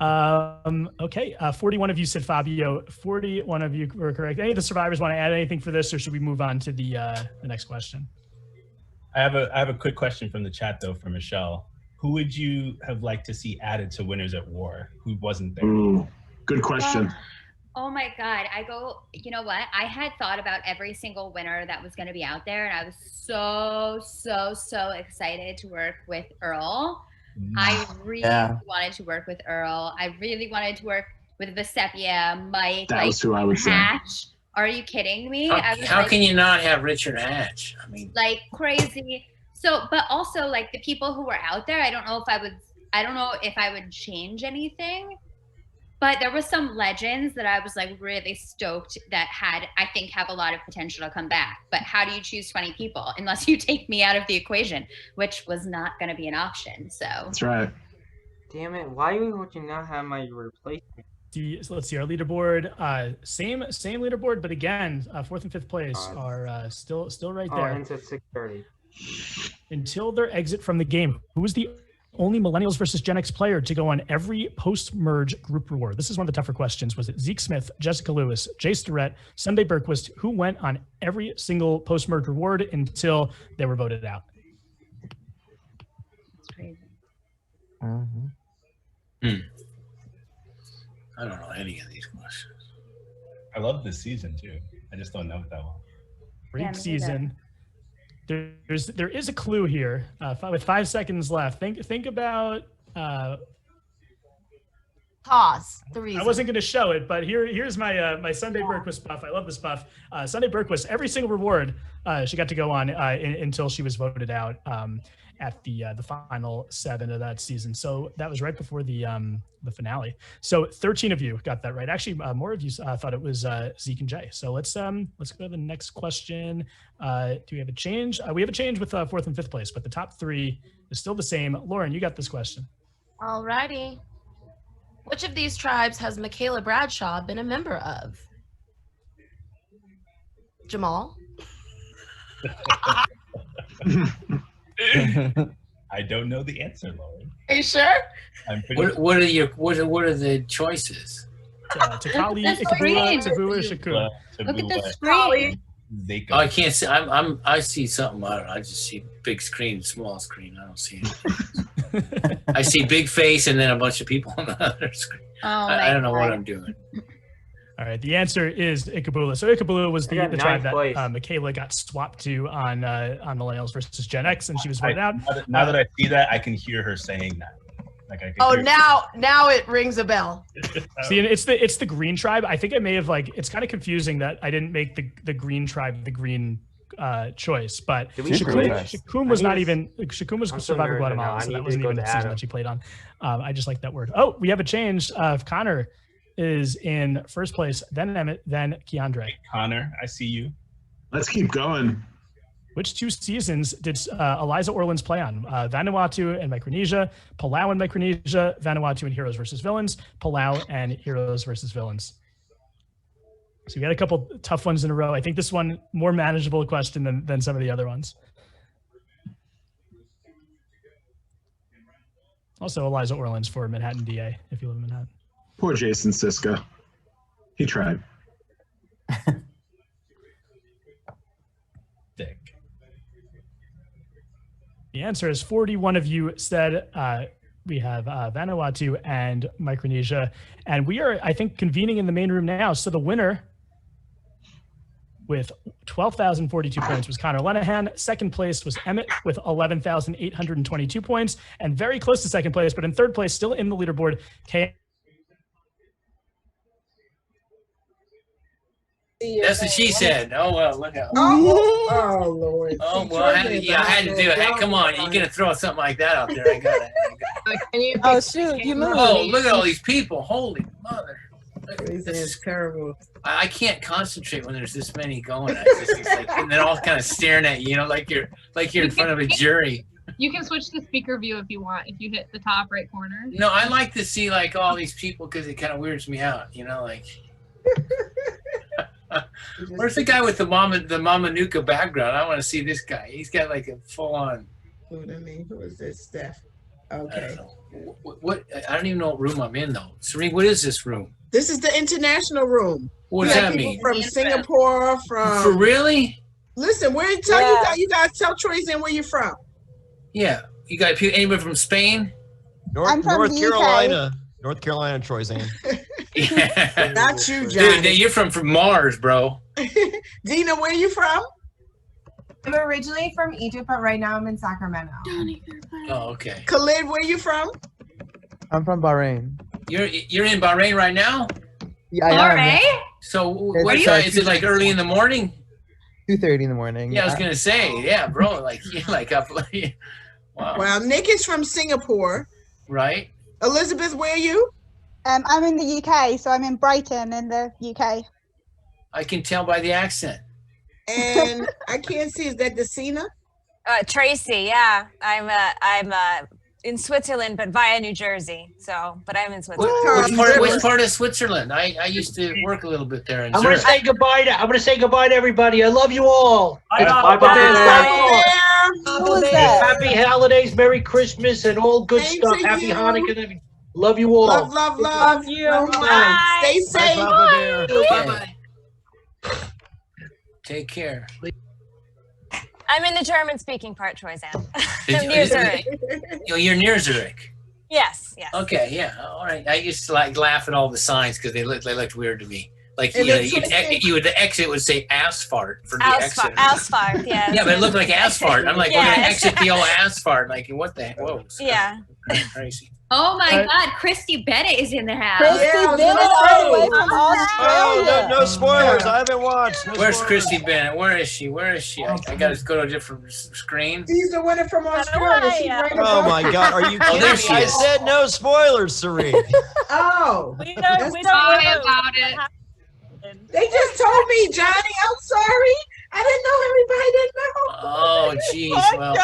Okay. 41 of you said Fabio. 41 of you were correct. Any of the survivors want to add anything for this, or should we move on to the next question? I have a quick question from the chat though, for Michelle. Who would you have liked to see added to Winners at War? Who wasn't there? Ooh, good question. Oh my God. You know what? I had thought about every single winner that was going to be out there, and I was so excited to work with Earl. I really wanted to work with Earl. I really wanted to work with Vesepia, Mike. That was who I would say. Hatch. Are you kidding me? How can you not have Richard Hatch? I mean, like crazy. So, but also like the people who were out there, I don't know if I would change anything. But there was some legends that I was like really stoked that I think have a lot of potential to come back. But how do you choose 20 people unless you take me out of the equation, which was not going to be an option. So that's right. Damn it! Why would you not have my replacement? So let's see our leaderboard. Same leaderboard, but again, 4th and 5th place are still right there. Into 6:30 until their exit from the game. Who was the only Millennials versus Gen X player to go on every post-merge group reward? This is one of the tougher questions. Was it Zeke Smith, Jessica Lewis, Jace Durrett, Sunday Berquist, who went on every single post-merge reward until they were voted out? That's crazy. I don't know any of these questions. I love this season too. I just don't know it that well. Great season. There is a clue here. With 5 seconds left, think about. Pause. The reason. I wasn't going to show it, but here's my my Sunday Berquist buff. I love this buff. Sunday Berquist, every single reward she got to go on until she was voted out at the final 7 of that season. So that was right before the finale. So 13 of you got that right. Actually, more of you thought it was Zeke and Jay. So let's go to the next question. Do we have a change? We have a change with 4th and 5th place, but the top 3 is still the same. Lauren, you got this question. Alrighty. Which of these tribes has Michaela Bradshaw been a member of? Jamal? I don't know the answer, Lauren. Are you sure? I'm pretty What are the choices? Takali, Look at the Ikebula, screen. Tabua, Shakur. Look at the screen. Oh, I can't see. I see something. I don't know. I just see big screen, small screen. I don't see it. I see big face and then a bunch of people on the other screen. Oh, I don't know what I'm doing. All right, the answer is Ikebula. So Ikebula was the tribe that place. Michaela got swapped to on Millennials versus Gen X, and she was voted out. Now that I see that, I can hear her saying that. Like I can Oh, hear now it rings a bell. See, and it's the green tribe. I think I may have it's kind of confusing that I didn't make the green tribe the green choice, but Shakun was not even Shakun was Survivor Guatemala, so that wasn't even the season that she played on. I just like that word. Oh, we have a change. Connor is in 1st place, then Emmett, then Keandre. Connor, I see you. Let's keep going. Which 2 seasons did Eliza Orleans play on? Vanuatu and Micronesia, Palau and Micronesia, Vanuatu and Heroes versus Villains, Palau and Heroes versus Villains. So we had a couple tough ones in a row. I think this one more manageable question than some of the other ones. Also, Eliza Orleans for Manhattan DA, if you live in Manhattan. Poor Jason Siska. He tried. The answer is 41 of you said we have Vanuatu and Micronesia. And we are, I think, convening in the main room now. So the winner with 12,042 points was Connor Lenahan. 2nd place was Emmett with 11,822 points. And very close to 2nd place, but in 3rd place, still in the leaderboard, That's what she said. Oh well, look out. Oh Lord. Oh well, I had to do it. Hey, come on, you're gonna throw something like that out there. I got it. Oh shoot, you moved. Oh, look at all these people. Holy mother. This is terrible. I can't concentrate when there's this many going. It's like, and they're all kind of staring at you, like you're in front of a jury. You can switch to speaker view if you want, if you hit the top right corner. No, I like to see like all these people because it kind of weirds me out, like. Where's the guy with the Mama Nuka background? I want to see this guy. He's got like a full on. Who is this, Steph? Okay. What? I don't even know what room I'm in though. Serene, what is this room? This is the international room. What does that mean? From Singapore, from. For really? Listen, you guys tell Troyzan where you're from. Yeah, you got anybody from Spain? North Carolina. North Carolina, Troyzan. Yeah. Not you, Johnny. Dude, you're from Mars, bro. Dina, where you from? I'm originally from Egypt, but right now I'm in Sacramento. Oh, okay. Khalid, where you from? I'm from Bahrain. You're in Bahrain right now? Yeah, I am. So what is it like early in the morning? 2:30 in the morning. Yeah, I was gonna say, yeah, bro, like you're like up. Wow. Well, Nick is from Singapore. Right. Elizabeth, where are you? I'm in the UK, so I'm in Brighton in the UK. I can tell by the accent. And I can't see, is that Decina? Tracy, yeah. I'm in Switzerland, but via New Jersey. But I'm in Switzerland. Which part of Switzerland? I used to work a little bit there. I'm gonna say goodbye to everybody. I love you all. Bye. Happy holidays, Merry Christmas, and all good stuff. Happy Hanukkah. Love you all. Love you. Bye. Stay safe. Bye. Take care. I'm in the German-speaking part, Troyzan. You're near Zurich. Yes. Yes. Okay. Yeah. All right. I used to like laugh at all the signs because they looked weird to me. Like And you know, then the exit would say ass fart for the exit. Ass fart. Yeah. Yeah, but it looked like ass fart. I'm like, we're gonna exit the old ass fart. Like, what the heck? Whoa. Yeah. Crazy. Oh my God, Christy Bennett is in the house. Christy Bennett all the way from Australia. Oh, no spoilers. I haven't watched. No Where's spoilers. Christy Bennett? Where is she? I gotta go to a different screen. She's the winner from Australia. She ran Oh above- my God! Are you Oh, kidding there me? she I is. said no spoilers, Serene. Oh. We That's don't Sorry know about it. They just told me, Johnny. I'm sorry. I didn't know everybody didn't know. Oh, jeez. Well,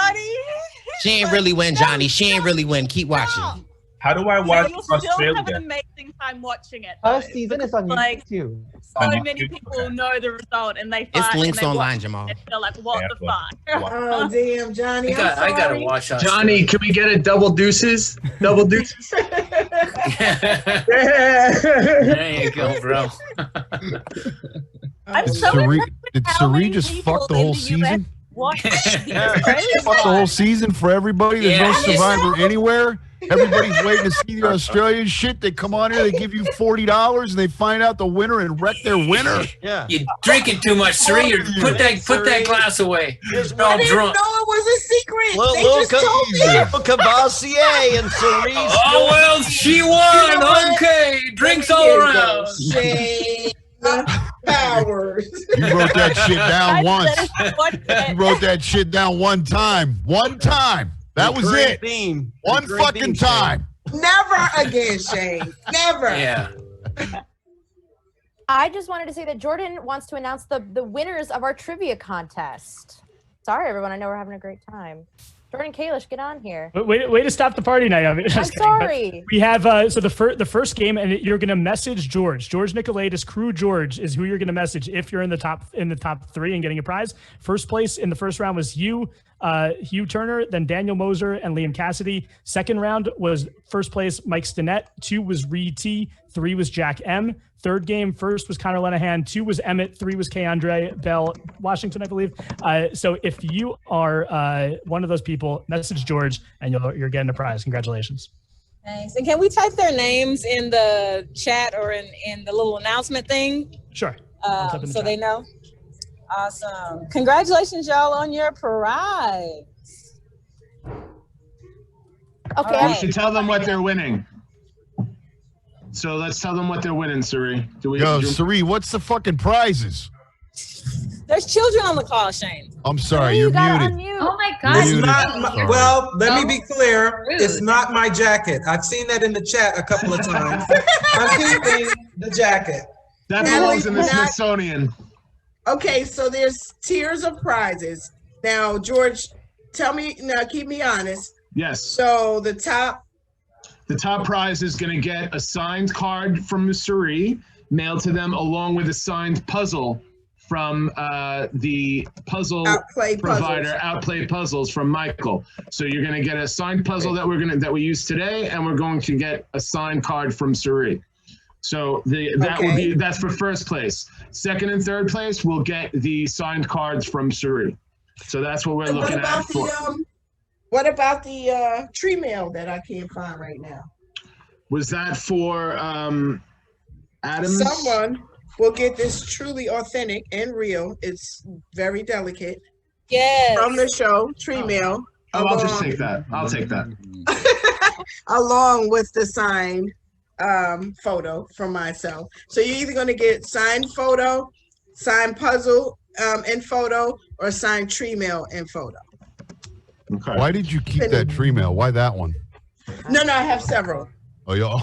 She ain't really win, Johnny. She ain't really win. Keep watching. How do I watch You'll still have an Australia? amazing time watching it. First though, season is on like, YouTube too. So many people know the result and they It's fight links and they online, watch Jamal. it and they're like, what the fuck? Oh damn, Johnny. I gotta watch Australia. Johnny, can we get a double deuces? Double deuces. There you go, bro. I'm Did so Sari, impressed with did how Sari many just people fuck the in whole the US season? watch Fuck the whole season for everybody. There's no Yeah. Survivor anywhere. Everybody's waiting to see the Australian shit. They come on here, they give you $40, and they find out the winner and wreck their winner. Yeah. You're drinking too much, Sri. Put that glass away. You're all I didn't drunk. know it was a secret. Little They just told me. Cavassier and Cerise. Oh well, she won. You know what? Okay, drinks Here all you around. go. Shane Powers. You wrote that shit down once. Watch You it. wrote that shit down one time. One time. That was Recurring it. Theme. One Recurring fucking theme, Shane. time. Never again, Shane. Never. Yeah. I just wanted to say that Jordan wants to announce the winners of our trivia contest. Sorry, everyone. I know we're having a great time. Jordan Kalish, get on here. Way to stop the party, Naomi. I'm Just kidding, but sorry. We have so the first game, and you're gonna message George Nicolaitis. Crew George is who you're gonna message if you're in the top three and getting a prize. First place in the first round was Hugh Turner, then Daniel Moser and Liam Cassidy. Second round was first place Mike Stinnett. 2 was Reed T. 3 was Jack M. Third game, first was Connor Lenahan, 2 was Emmett, 3 was K. Andre Bell Washington, I believe. So if you are one of those people, message George and you're getting a prize. Congratulations. Thanks. And can we type their names in the chat or in the little announcement thing? Sure. I'll type in the So chat. they know? Awesome. Congratulations, y'all, on your prize. Okay. We should tell them what they're winning. So let's tell them what they're winning, Suri. Yo, Sari, what's the fucking prizes? There's children on the call, Shane. I'm sorry, you're muted. Oh my God. You're It's muted. not my, Sorry. well, let me be clear. Rude. It's not my jacket. I've seen that in the chat a couple of times. I'm keeping the jacket. That Now, belongs in the not- Smithsonian. Okay, so there's tiers of prizes. Now, George, tell me now, keep me honest. Yes. So the top prize is going to get a signed card from Suri mailed to them along with a signed puzzle from the puzzle Outplay provider, Puzzles. Outplay Puzzles from Michael. So you're going to get a signed puzzle that we use today, and we're going to get a signed card from Suri. So that's for first place. Second and third place, we'll get the signed cards from Suri. So that's what we're And looking at for. what about the tree mail that I can't find right now? Was that for Adams? Someone will get this truly authentic and real. It's very delicate. Yes. From the show, tree mail. Oh, I'll just along- take that. I'll take that. along with the signed photo from myself. So you're either going to get signed photo, signed puzzle and photo, or signed tree mail and photo. Okay. Why did you keep that tree mail? Why that one? No, I have several. Oh, yeah.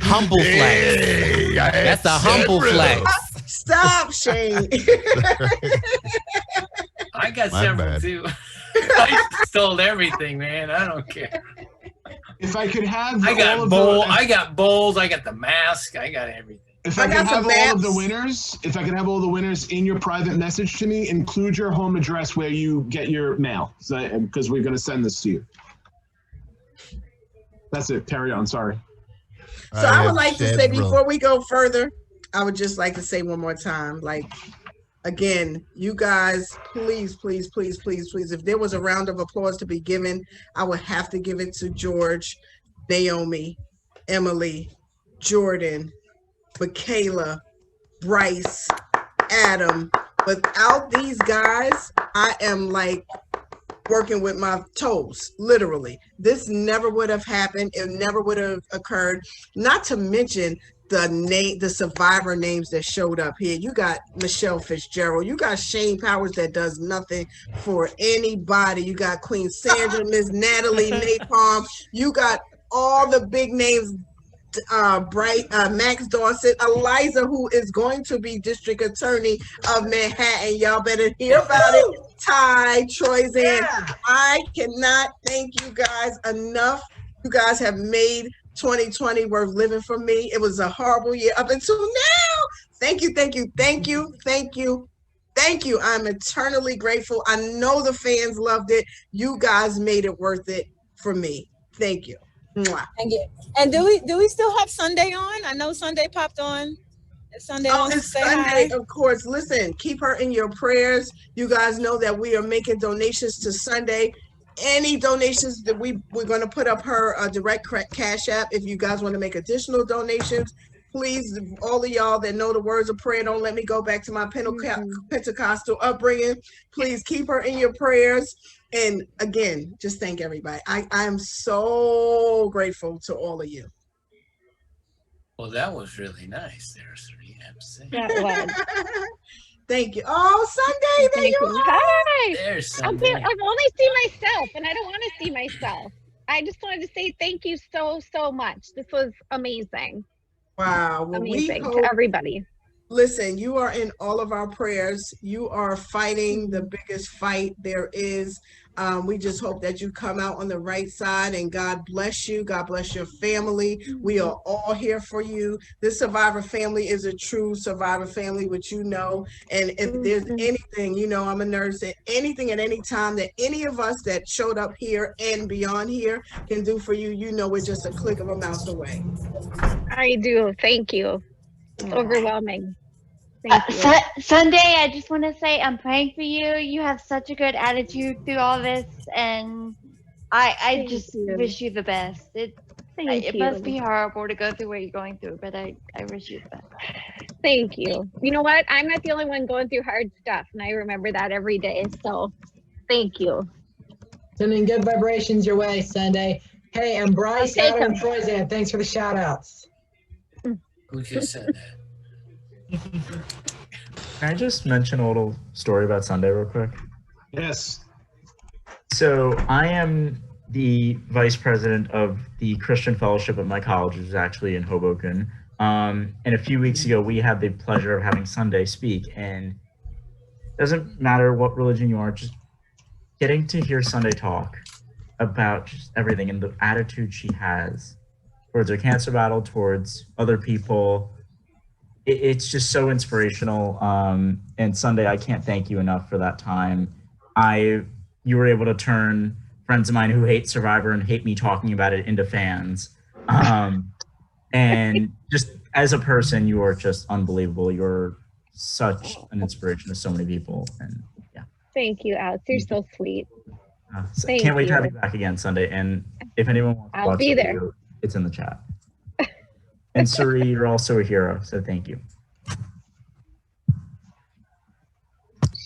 Humble flex. Hey, I had That's a humble several. flex. Stop, Shane. I got My several bad. too. I stole everything, man. I don't care. If I could have I all got of bowl. the, I got bowls. I got the mask. I got everything. if I I could got have the all of the maps. winners, if I could have all the winners in your private message to me, include your home address where you get your mail, because we're going to send this to you. That's it. Carry on. Sorry. So I would have like to say several. before we go further, I would just like to say one more time, like Again, you guys, please, please, please, please, please, if there was a round of applause to be given, I would have to give it to George, Naomi, Emily, Jordan, Michaela, Bryce, Adam. Without these guys, I am like working with my toes, literally. This never would have happened. It never would have occurred. Not to mention the survivor names that showed up here. You got Michelle Fitzgerald. You got Shane Powers that does nothing for anybody. You got Queen Sandra, Miss Natalie, Napalm. You got all the big names. Max Dorset, Eliza, who is going to be district attorney of Manhattan. Y'all better hear about it. Ty, Troyzan. I cannot thank you guys enough. You guys have made 2020 worth living for me. It was a horrible year up until now. Thank you, thank you, thank you, thank you. Thank you. I'm eternally grateful. I know the fans loved it. You guys made it worth it for me. Thank you. Mwah. And do we still have Sunday on? I know Sunday popped on. Sunday on. It's Sunday, of course. Listen, keep her in your prayers. You guys know that we are making donations to Sunday. Any donations that we're going to put up her direct cash app. If you guys want to make additional donations, please, all of y'all that know the words of prayer, don't let me go back to my Pentecostal upbringing. Please keep her in your prayers. And again, just thank everybody. I am so grateful to all of you. Well, that was really nice there, Sri. I have to say. That was. Thank you. Oh, Sunday, there you are. Hi. There's Sunday. Okay, I've only seen myself, and I don't want to see myself. I just wanted to say thank you so much. This was amazing. Wow. Well, amazing to everybody. Listen, you are in all of our prayers. You are fighting the biggest fight there is. We just hope that you come out on the right side, and God bless you. God bless your family. We are all here for you. This Survivor family is a true Survivor family, which you know. And if there's anything, you know, I'm a nurse, and anything at any time that any of us that showed up here and beyond here can do for you, you know, we're just a click of a mouse away. I do. Thank you. It's overwhelming. Thank you. Sunday, I just want to say I'm praying for you. You have such a good attitude through all this, and I just wish you the best. It must be horrible to go through what you're going through, but I wish you the best. Thank you. You know what? I'm not the only one going through hard stuff, and I remember that every day. So thank you. Sending good vibrations your way, Sunday. Hey, and Bryce, Adam, and Troyzan, thanks for the shout outs. Who just said that? Can I just mention a little story about Sunday real quick? Yes. So I am the vice president of the Christian Fellowship at my college, which is actually in Hoboken. And a few weeks ago, we had the pleasure of having Sunday speak. And it doesn't matter what religion you are, just getting to hear Sunday talk about just everything and the attitude she has towards her cancer battle, towards other people. It's just so inspirational. And Sunday, I can't thank you enough for that time. You were able to turn friends of mine who hate Survivor and hate me talking about it into fans. And just as a person, you are just unbelievable. You're such an inspiration to so many people. And yeah. Thank you, Alex. You're so sweet. Can't wait to have you back again Sunday. And if anyone wants to watch be the there. video, it's in the chat. And Suri, you're also a hero, so thank you.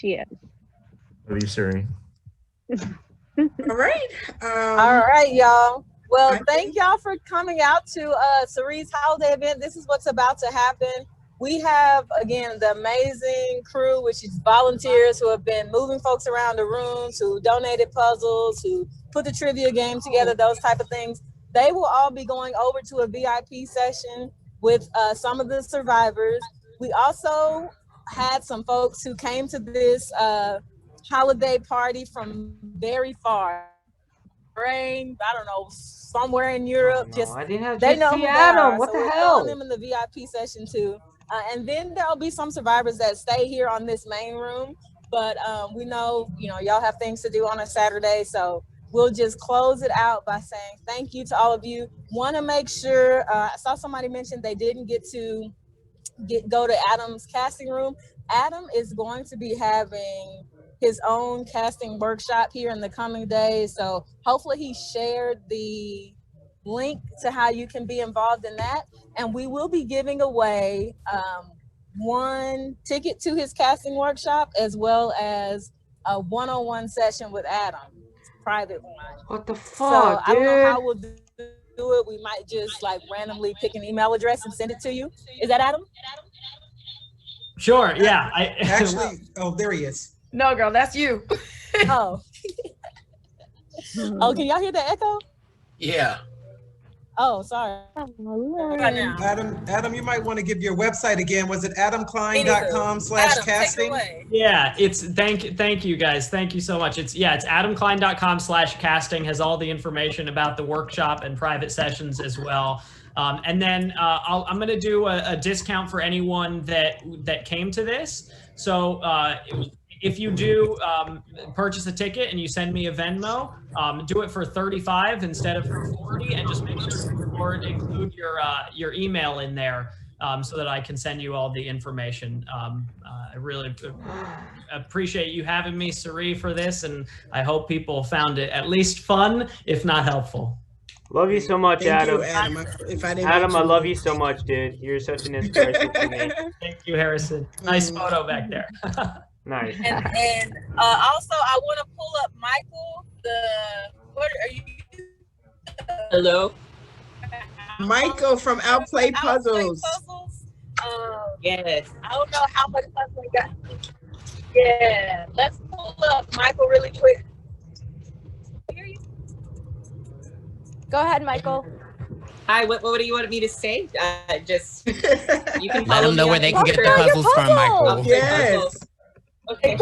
She is. Love you, Suri. All right. All right, y'all. Well, thank y'all for coming out to Suri's holiday event. This is what's about to happen. We have, again, the amazing crew, which is volunteers who have been moving folks around the rooms, who donated puzzles, who put the trivia game together, those type of things. They will all be going over to a VIP session with some of the survivors. We also had some folks who came to this holiday party from very far. I don't know, somewhere in Europe. I didn't have they know who Seattle. they are. What so the we're hell? throwing them in the VIP session too. And then there'll be some survivors that stay here on this main room. But we know, y'all have things to do on a Saturday, so we'll just close it out by saying thank you to all of you. Want to make sure, I saw somebody mention they didn't get to go to Adam's casting room. Adam is going to be having his own casting workshop here in the coming days. So hopefully he shared the link to how you can be involved in that. And we will be giving away 1 ticket to his casting workshop, as well as a one-on-one session with Adam, private one. What the fuck, So I don't know dude? how we'll do it. We might just like randomly pick an email address and send it to you. Is that Adam? Sure. Yeah. Actually, oh, there he is. No, girl, that's you. Oh. Oh, can y'all hear the echo? Yeah. Oh, sorry. Adam, you might want to give your website again. Was it adamklein.com/casting? Yeah, it's thank you guys. Thank you so much. It's adamklein.com/casting has all the information about the workshop and private sessions as well. And then I'm going to do a discount for anyone that came to this. So if you do purchase a ticket and you send me a Venmo, do it for $35 instead of for $40, and just make sure to include your email in there so that I can send you all the information. I really appreciate you having me, Sari, for this, and I hope people found it at least fun, if not helpful. Love you so much, Thank Adam. you, Adam. If I didn't Adam, I mention love you. you so much, dude. You're such an inspiration to me. Thank you, Harrison. Nice photo back there. Nice. And also, I want to pull up Michael. What are you? Hello. Michael from Outplay Puzzles. Yes. I don't know how much puzzle we got. Yeah, let's pull up Michael really quick. Go ahead, Michael. Hi. What do you want me to say? Just you can Let follow them know me where on they can get the Instagram. puzzles from, Michael. Yes. Okay.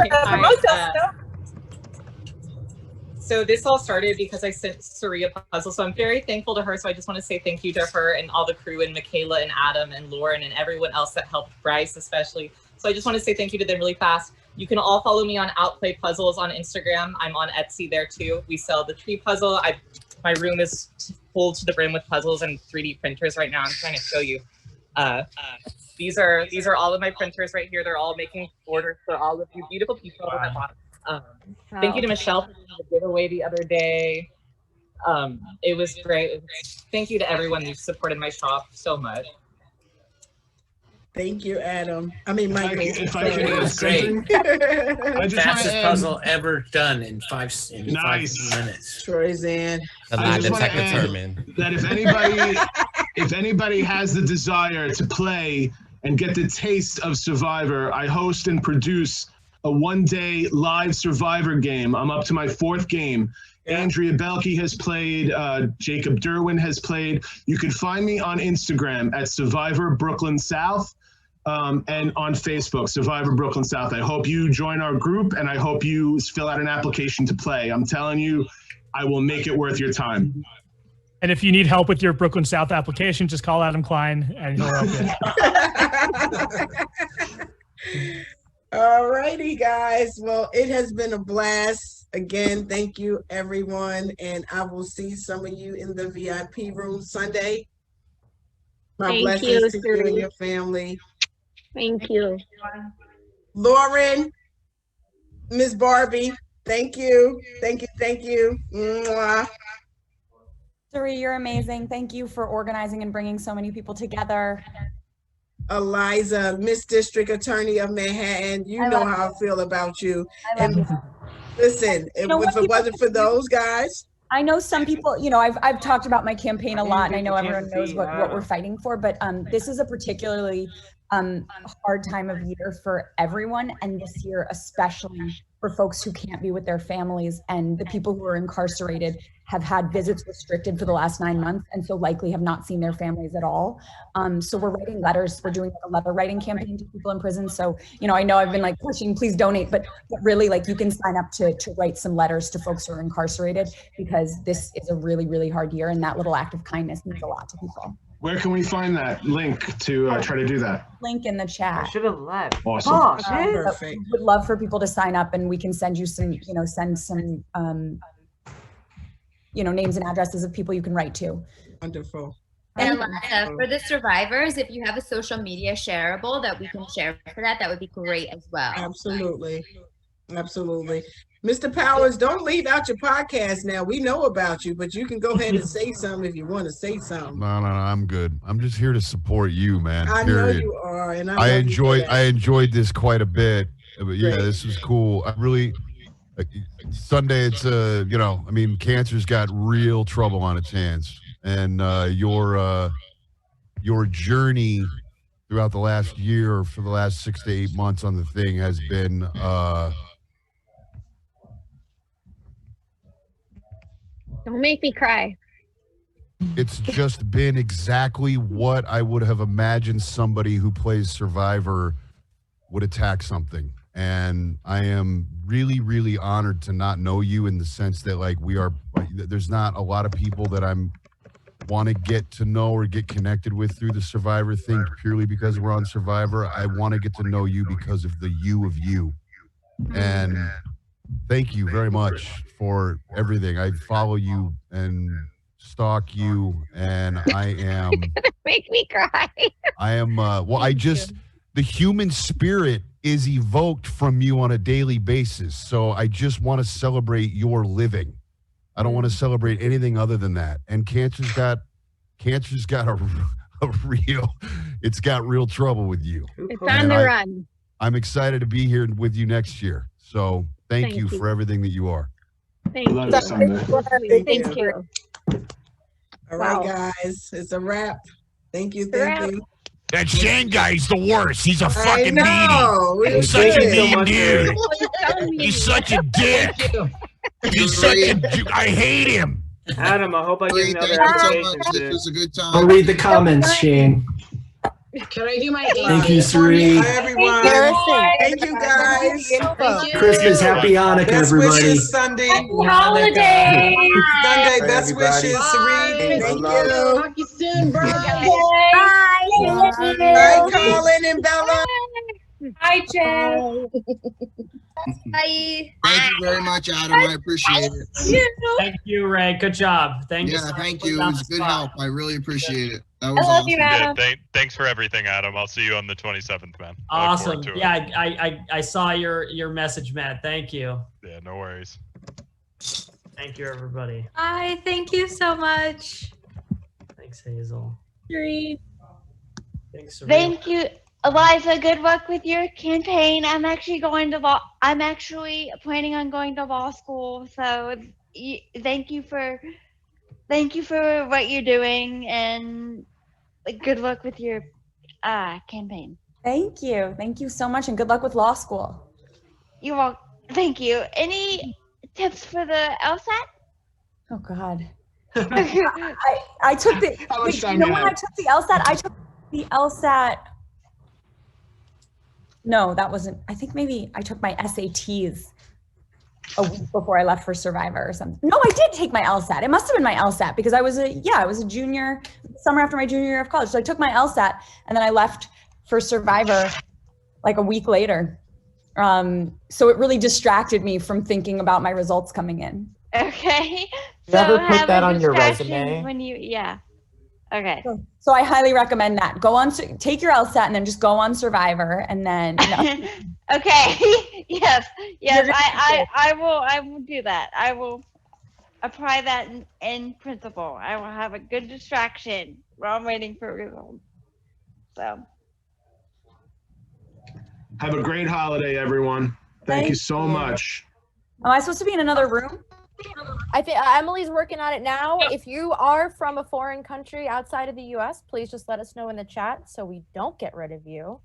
So this all started because I sent Sari a puzzle. So I'm very thankful to her. So I just want to say thank you to her and all the crew, and Michaela and Adam and Lauren and everyone else that helped, Bryce especially. So I just want to say thank you to them really fast. You can all follow me on Outplay Puzzles on Instagram. I'm on Etsy there too. We sell the tree puzzle. My room is full to the brim with puzzles and 3D printers right now. I'm trying to show you. These are all of my printers right here. They're all making orders for all of you beautiful people that bought. Thank you to Michelle for the giveaway the other day. It was great. Thank you to everyone who supported my shop so much. Thank you, Adam. I mean, Michael. If I can add something, I just want Fastest to add, puzzle ever done in 5 Nice. minutes. Troyzan. The I lie just wanna detector add determined. that if anybody has the desire to play and get the taste of Survivor, I host and produce a 1-day live Survivor game. I'm up to my 4th game. Andrea Belke has played, Jacob Derwin has played. You can find me on Instagram at Survivor Brooklyn South. And on Facebook, Survivor Brooklyn South. I hope you join our group, and I hope you fill out an application to play. I'm telling you, I will make it worth your time. And if you need help with your Brooklyn South application, just call Adam Klein and he'll help you. All righty, guys. Well, it has been a blast. Again, thank you, everyone. And I will see some of you in the VIP room Sunday. My Thank blessings you, to you and Suri. your family. Thank you. Lauren, Miss Barbie, thank you. Thank you. Thank you. Mwah. Suri, you're amazing. Thank you for organizing and bringing so many people together. Eliza, Miss District Attorney of Manhattan, you know how I feel about you. And listen, if it wasn't for those guys, I know some people, you know, I've talked about my campaign a lot, and I know everyone knows what we're fighting for, but this is a particularly hard time of year for everyone, and this year especially for folks who can't be with their families, and the people who are incarcerated have had visits restricted for the last 9 months, and so likely have not seen their families at all. So we're writing letters. We're doing a letter writing campaign to people in prison. So, you know, I know I've been like pushing, please donate, but really, like, you can sign up to write some letters to folks who are incarcerated, because this is a really, really hard year, and that little act of kindness means a lot to people. Where can we find that link to try to do that? Link in the chat. Should have left. Awesome. Oh, perfect. Would love for people to sign up, and we can send you some, you know, send some, you know, names and addresses of people you can write to. Wonderful. And Eliza, for the survivors, if you have a social media shareable that we can share for that, that would be great as well. Absolutely. Absolutely. Mr. Powers, don't leave out your podcast now. We know about you, but you can go ahead and say something if you want to say something. No, I'm good. I'm just here to support you, man. I know you are, and I enjoyed enjoyed this quite a bit. But yeah, Great. this was cool. I really Sunday. It's cancer's got real trouble on its hands, and your journey throughout the last year, or for the last 6 to 8 months on the thing, has been Don't make me cry. it's just been exactly what I would have imagined somebody who plays Survivor would attack something. And I am really, really honored to not know you, in the sense that there's not a lot of people that want to get to know or get connected with through the Survivor thing, purely because we're on Survivor. I want to get to know you because of the you of you. And thank you very much for everything. I follow you and stalk you, and I am Make me cry. I am the human spirit is evoked from you on a daily basis. So I just want to celebrate your living. I don't want to celebrate anything other than that. And cancer's got it's got real trouble with you. It's on the run. I'm excited to be here with you next year. So thank you for everything that you are. Thank you. Thank you. All right, guys, it's a wrap. Thank you. Thank you. That Shane guy's the worst. He's a fucking know. meanie. He's such a mean dude. He's such a dick. He's such a. I hate him. Adam, I hope I get another Thank you so invitation much. This soon. was a good time. I'll read the comments, Shane. Can I do my Thank you, Suri. Hi, everyone. Thank you, guys. Thank you. Christmas, happy Hanukkah, Best everybody. wishes, Sunday. holidays. Sunday, Bye, best everybody. wishes, Serene. Thank you. Talk you soon, bro. Bye, Colin and Bella. Hi, Jeff. Bye. Thank you very much, Adam. I appreciate it. Thank you, Ray. Good job. Thank you. Yeah, so much thank for you. It putting on was the good spot. help. I really appreciate it. That I was love you, awesome. Adam. Thanks for everything, Adam. I'll see you on the 27th, man. I look Awesome. forward to it. Yeah, I saw your message, Matt. Thank you. Yeah, no worries. Thank you, everybody. Hi, thank you so much. Thanks, Hazel. Thanks, Serena. Thank you, Eliza. Good luck with your campaign. I'm actually planning on going to law school. So thank you for what you're doing, and good luck with your campaign. Thank you. Thank you so much, and good luck with law school. You're welcome. Thank you. Any tips for the LSAT? Oh God. I took the. How much Wait, time you know you when have? I took the LSAT? I took the LSAT. No, that wasn't. I think maybe I took my SATs a week before I left for Survivor or something. No, I did take my LSAT. It must have been my LSAT because I was a junior, summer after my junior year of college. So I took my LSAT and then I left for Survivor like a week later. So it really distracted me from thinking about my results coming in. Okay. Never put have that a on your distraction resume. when yeah. Okay. So I highly recommend that. Go on, take your LSAT and then just go on Survivor and then. Okay. yes. I will do that. I will apply that in principle. I will have a good distraction while I'm waiting for results. So. Have a great holiday, everyone. Thank you so much. Am I supposed to be in another room? I think Emily's working on it now. If you are from a foreign country outside of the US, please just let us know in the chat so we don't get rid of you.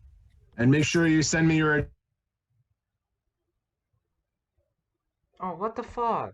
And make sure you send me your Oh, what the fuck?